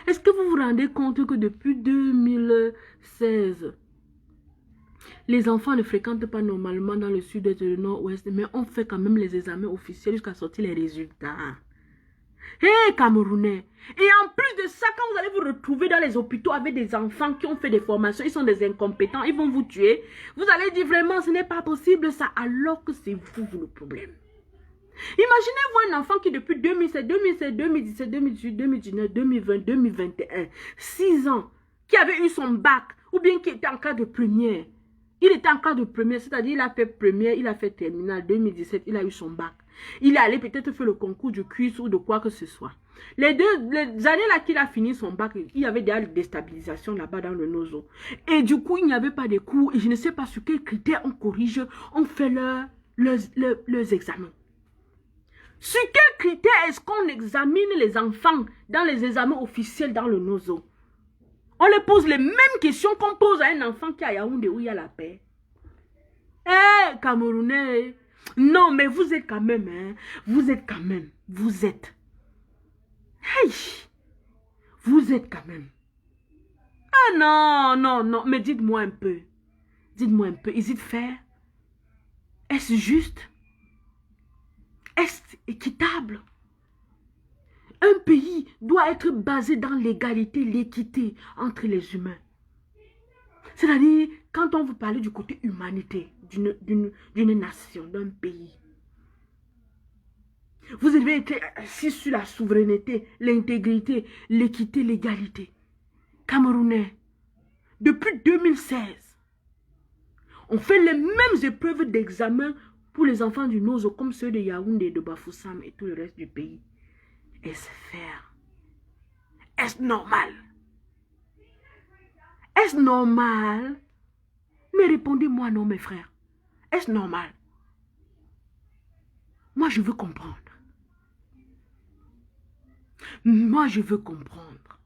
Est-ce que vous vous rendez compte que depuis 2016, les enfants ne fréquentent pas normalement dans le sud-est et le nord-ouest, mais on fait quand même les examens officiels jusqu'à sortir les résultats? Hé, Camerounais! Et en plus de ça, quand vous allez vous retrouver dans les hôpitaux avec des enfants qui ont fait des formations, ils sont des incompétents, ils vont vous tuer. Vous allez dire vraiment, ce n'est pas possible ça, alors que c'est vous le problème. Imaginez-vous un enfant qui depuis 2007, 2017, 2018, 2019, 2020, 2021, 6 ans, qui avait eu son bac, ou bien qui était en classe de première. Il était en classe de première, c'est-à-dire il a fait première, il a fait terminale, 2017, il a eu son bac. Il est allé peut-être faire le concours du quiz ou de quoi que ce soit. Les années là qu'il a fini son bac, il y avait déjà une déstabilisation là-bas dans le nozo. Et du coup, il n'y avait pas de cours. Et je ne sais pas sur quels critères on corrige, on fait leurs examens. Sur quels critères est-ce qu'on examine les enfants dans les examens officiels dans le nozo? On leur pose les mêmes questions qu'on pose à un enfant qui est à Yaoundé où il y a la paix. Eh, Camerounais! Non, mais vous êtes quand même, hein. Vous êtes quand même. Vous êtes. Hey! Vous êtes quand même. Ah non, non, non. Mais dites-moi un peu. Dites-moi un peu. Is it fair? Est-ce juste? Est-ce équitable? Un pays doit être basé dans l'égalité, l'équité entre les humains. C'est-à-dire, quand on veut parler du côté humanité d'une nation, d'un pays, vous devez être assis sur la souveraineté, l'intégrité, l'équité, l'égalité. Camerounais, depuis 2016, on fait les mêmes épreuves d'examen pour les enfants du Nozo, comme ceux de Yaoundé, de Bafoussam et tout le reste du pays. Est-ce faire? Est-ce normal? Est-ce normal? Mais répondez-moi non, mes frères. Est-ce normal? Moi, je veux comprendre. Moi, je veux comprendre.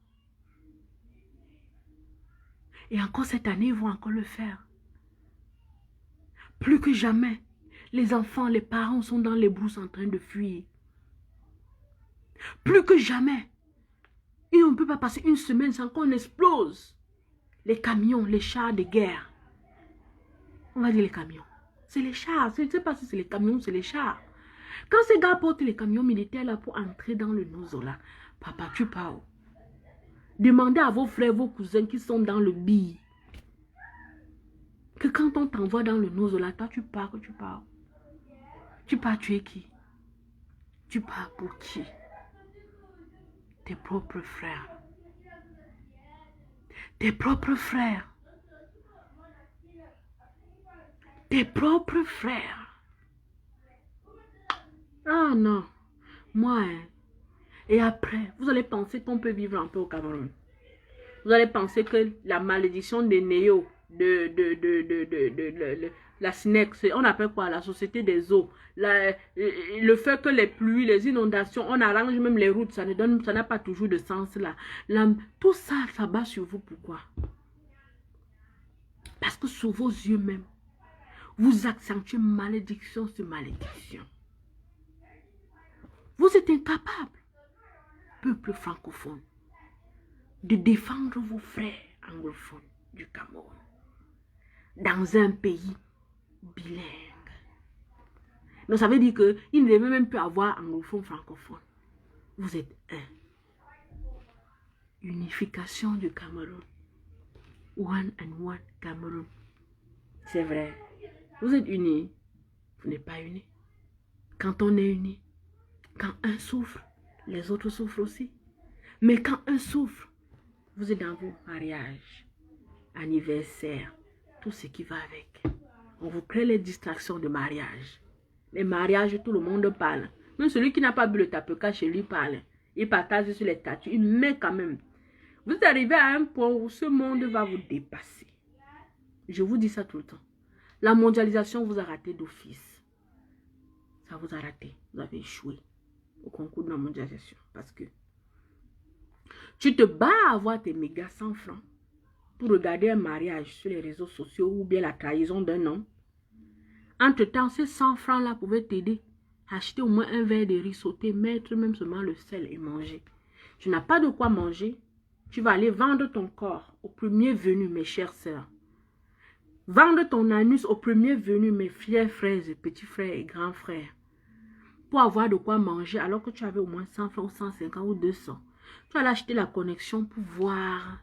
Et encore cette année, ils vont encore le faire. Plus que jamais, les enfants, les parents sont dans les brousses en train de fuir. Plus que jamais. Et on ne peut pas passer une semaine sans qu'on explose. Les camions, les chars de guerre. On va dire les camions. C'est les chars. Je ne sais pas si c'est les camions ou c'est les chars. Quand ces gars portent les camions militaires là pour entrer dans le Nozo là, papa, tu pars où? Demandez à vos frères, vos cousins qui sont dans le billet. Que quand on t'envoie dans le Nozo là, toi tu pars, tu pars. Tu pars tuer qui? Tu pars pour qui? Tes propres frères. Tes propres frères. Tes propres frères. Ah non. Moi, hein. Et après, vous allez penser qu'on peut vivre un peu au Cameroun. Vous allez penser que la malédiction des néos, la SNEX, on appelle quoi? La société des eaux. Le fait que les pluies, les inondations, on arrange même les routes, ça n'a pas toujours de sens là. Tout ça, ça bat sur vous. Pourquoi? Parce que sous vos yeux même, vous accentuez malédiction sur malédiction. Vous êtes incapable, peuple francophone, de défendre vos frères anglophones du Cameroun dans un pays bilingue. Donc ça veut dire qu'il ne devait même plus avoir anglophone, francophone. Vous êtes un. Unification du Cameroun. One and one Cameroun. C'est vrai. Vous êtes unis. Vous n'êtes pas unis. Quand on est unis, quand un souffre, les autres souffrent aussi. Mais quand un souffre, vous êtes dans vos mariages, anniversaires, tout ce qui va avec. On vous crée les distractions de mariage. Les mariages, tout le monde parle. Même celui qui n'a pas bu le tapeka chez lui parle. Il partage sur les statuts. Il met quand même. Vous êtes arrivé à un point où ce monde va vous dépasser. Je vous dis ça tout le temps. La mondialisation vous a raté d'office. Ça vous a raté. Vous avez échoué au concours de la mondialisation. Parce que tu te bats à avoir tes méga 100 francs pour regarder un mariage sur les réseaux sociaux ou bien la trahison d'un homme. Entre-temps, ces 100 francs-là pouvaient t'aider à acheter au moins un verre de riz sauté, mettre même seulement le sel et manger. Tu n'as pas de quoi manger, tu vas aller vendre ton corps au premier venu, mes chères sœurs. Vendre ton anus au premier venu, mes fiers frères et petits frères et grands frères. Pour avoir de quoi manger alors que tu avais au moins 100 francs, 150 ou 200. Tu vas aller acheter la connexion pour voir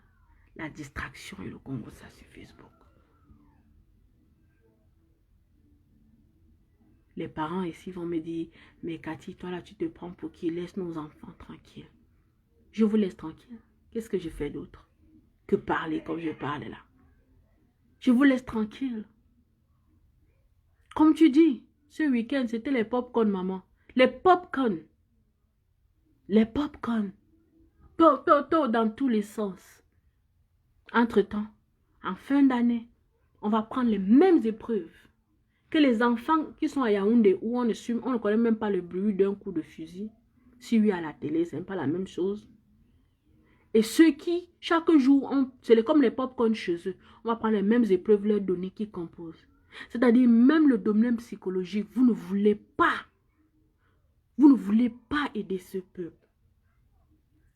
la distraction et le Congo, ça sur Facebook. Les parents ici vont me dire, mais Cathy, toi là, tu te prends pour qui? Laisse nos enfants tranquilles. Je vous laisse tranquille. Qu'est-ce que je fais d'autre que parler comme je parle là? Je vous laisse tranquille. Comme tu dis, ce week-end, c'était les pop-corn, maman. Les pop-corn. Les pop-corn. Dans tous les sens. Entre-temps, en fin d'année, on va prendre les mêmes épreuves que les enfants qui sont à Yaoundé où on ne connaît même pas le bruit d'un coup de fusil. Si oui, à la télé, ce n'est pas la même chose. Et ceux qui, chaque jour, c'est comme les pop-corn chez eux, on va prendre les mêmes épreuves, leurs données qui composent. C'est-à-dire, même le domaine psychologique, vous ne voulez pas aider ce peuple.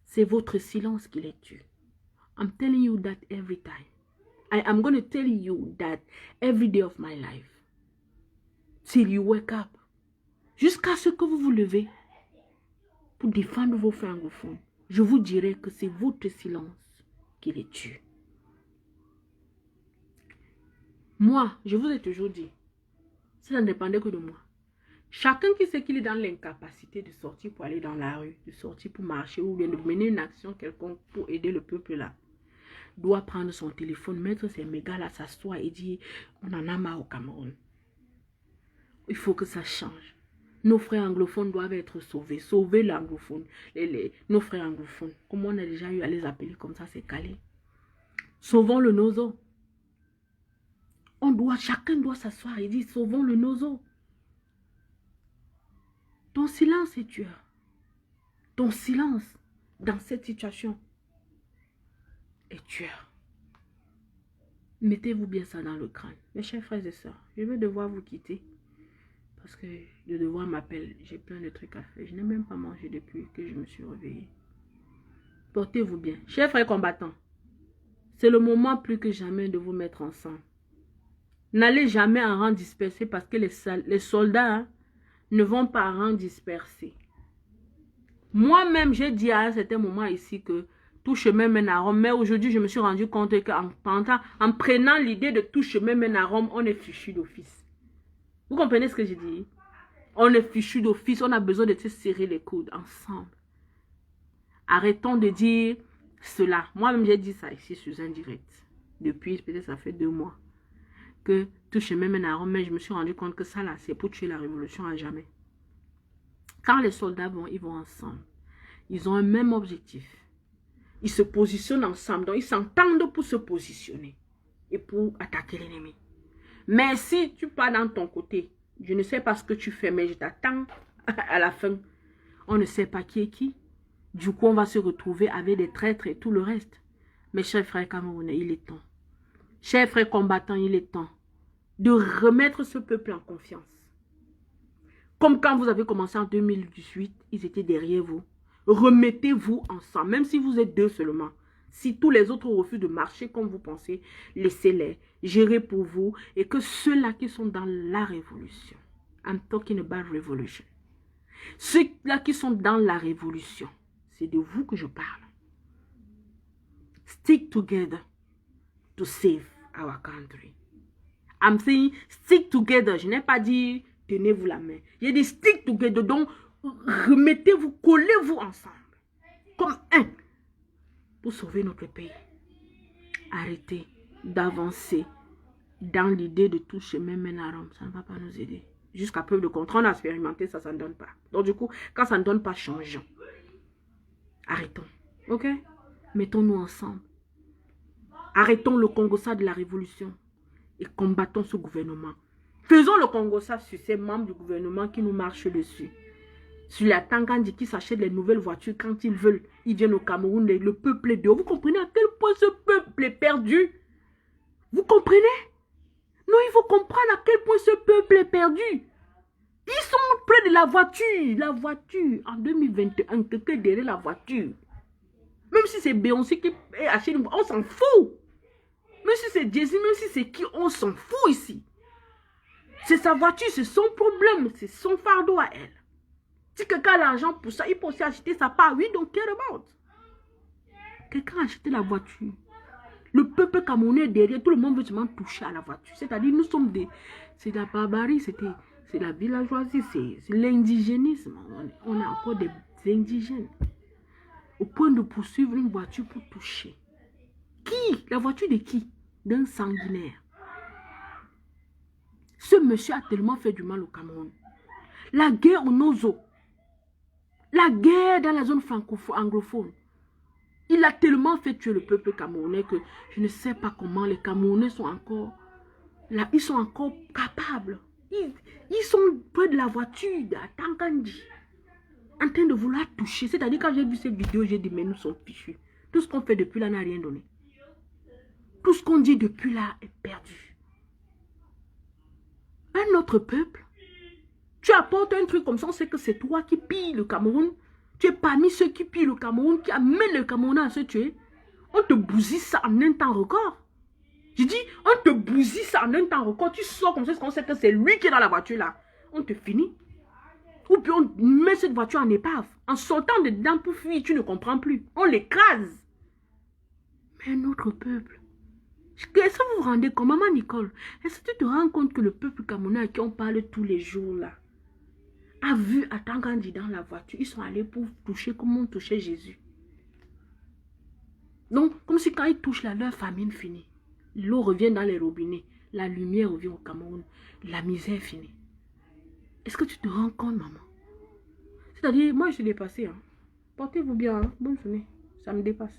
C'est votre silence qui les tue. I'm telling you that every time. I am going to tell you that every day of my life. Till you wake up. Jusqu'à ce que vous vous levez pour défendre vos frères anglophones. Je vous dirai que c'est votre silence qui les tue. Moi, je vous ai toujours dit, ça ne dépendait que de moi. Chacun qui sait qu'il est dans l'incapacité de sortir pour aller dans la rue, de sortir pour marcher ou bien de mener une action quelconque pour aider le peuple là, doit prendre son téléphone, mettre ses mégas là, s'asseoir et dire, on en a marre au Cameroun. Il faut que ça change. Nos frères anglophones doivent être sauvés. Sauver l'anglophone. Nos frères anglophones. Comme on a déjà eu à les appeler comme ça, c'est calé. Sauvons le nozo. Chacun doit s'asseoir et dire, sauvons le nozo. Ton silence est tueur. Ton silence dans cette situation est tueur. Mettez-vous bien ça dans le crâne. Mes chers frères et sœurs, je vais devoir vous quitter. Parce que le devoir m'appelle. J'ai plein de trucs à faire. Je n'ai même pas mangé depuis que je me suis réveillée. Portez-vous bien. Chers frères combattants, c'est le moment plus que jamais de vous mettre ensemble. N'allez jamais en rang dispersé parce que les soldats ne vont pas en rang dispersé. Moi-même, j'ai dit à un certain moment ici que tout chemin mène à Rome. Mais aujourd'hui, je me suis rendu compte qu'en prenant l'idée de tout chemin mène à Rome, on est fichu d'office. Vous comprenez ce que j'ai dit? On est fichu d'office. On a besoin de se serrer les coudes ensemble. Arrêtons de dire cela. Moi-même, j'ai dit ça ici sur un direct. Depuis, peut-être ça fait 2 mois. Que tout chemin mène à Rome. Mais je me suis rendu compte que ça là, c'est pour tuer la révolution à jamais. Quand les soldats vont, ils vont ensemble. Ils ont un même objectif. Ils se positionnent ensemble. Donc, ils s'entendent pour se positionner. Et pour attaquer l'ennemi. Mais si tu pars dans ton côté, je ne sais pas ce que tu fais, mais je t'attends à la fin. On ne sait pas qui est qui. Du coup, on va se retrouver avec des traîtres et tout le reste. Mes chers frères camerounais, il est temps. Chers frères combattants, il est temps de remettre ce peuple en confiance. Comme quand vous avez commencé en 2018, ils étaient derrière vous. Remettez-vous ensemble, même si vous êtes 2 seulement. Si tous les autres refusent de marcher comme vous pensez, laissez-les gérer pour vous. Et que ceux-là qui sont dans la révolution, I'm talking about revolution. Ceux-là qui sont dans la révolution, c'est de vous que je parle. Stick together to save our country. I'm saying stick together. Je n'ai pas dit tenez-vous la main. J'ai dit stick together. Donc, remettez-vous, collez-vous ensemble. Comme un. Pour sauver notre pays. Arrêtez d'avancer dans l'idée de tout chemin mène à Rome. Ça ne va pas nous aider. Jusqu'à preuve de contraire, on a expérimenté, ça ne donne pas. Donc du coup, quand ça ne donne pas, changeons. Arrêtons. Ok? Mettons-nous ensemble. Arrêtons le Congo-ça de la révolution. Et combattons ce gouvernement. Faisons le Congo-ça sur ces membres du gouvernement qui nous marchent dessus. Sur la Tangandi qui s'achètent les nouvelles voitures quand ils veulent. Ils viennent au Cameroun, le peuple est dehors. Vous comprenez à quel point ce peuple est perdu? Vous comprenez? Non, il faut comprendre à quel point ce peuple est perdu. Ils sont près de la voiture. La voiture, en 2021, quelqu'un derrière la voiture. Même si c'est Beyoncé qui achète une voiture, on s'en fout. Même si c'est Jay-Z, même si c'est qui, on s'en fout ici. C'est sa voiture, c'est son problème, c'est son fardeau à elle. Si quelqu'un a l'argent pour ça, il peut aussi acheter sa part. We don't care about. Quelqu'un a acheté la voiture. Le peuple camerounais derrière, tout le monde veut seulement toucher à la voiture. C'est-à-dire, nous sommes des... C'est de la barbarie, c'est la villageoisie, c'est l'indigénisme. On est encore des indigènes. Au point de poursuivre une voiture pour toucher. Qui? La voiture de qui? D'un sanguinaire. Ce monsieur a tellement fait du mal au Cameroun. La guerre au Nozo. La guerre dans la zone anglophone. Il a tellement fait tuer le peuple camerounais que je ne sais pas comment les Camerounais sont encore là. Ils sont encore capables. Ils sont près de la voiture de Tangandi. En train de vouloir toucher. C'est-à-dire quand j'ai vu cette vidéo, j'ai dit mais nous sommes fichus. Tout ce qu'on fait depuis là n'a rien donné. Tout ce qu'on dit depuis là est perdu. Un autre peuple. Tu apportes un truc comme ça, on sait que c'est toi qui pilles le Cameroun. Tu es parmi ceux qui pillent le Cameroun, qui amènent le Camerounais à se tuer. On te bousille ça en un temps record. Je dis, on te bousille ça en un temps record. Tu sors comme ça, on sait que c'est lui qui est dans la voiture là. On te finit. Ou puis on met cette voiture en épave. En sortant dedans pour fuir, tu ne comprends plus. On l'écrase. Mais un autre peuple. Est-ce que vous vous rendez compte, maman Nicole? Est-ce que tu te rends compte que le peuple camerounais à qui on parle tous les jours là a vu à Tangandi dans la voiture, ils sont allés pour toucher comme on touchait Jésus. Donc, comme si quand ils touchent là, leur famine finit. L'eau revient dans les robinets, la lumière revient au Cameroun, la misère finit. Est-ce que tu te rends compte, maman? C'est-à-dire, moi, je suis dépassée. Hein. Portez-vous bien. Hein. Bonne journée. Ça me dépasse.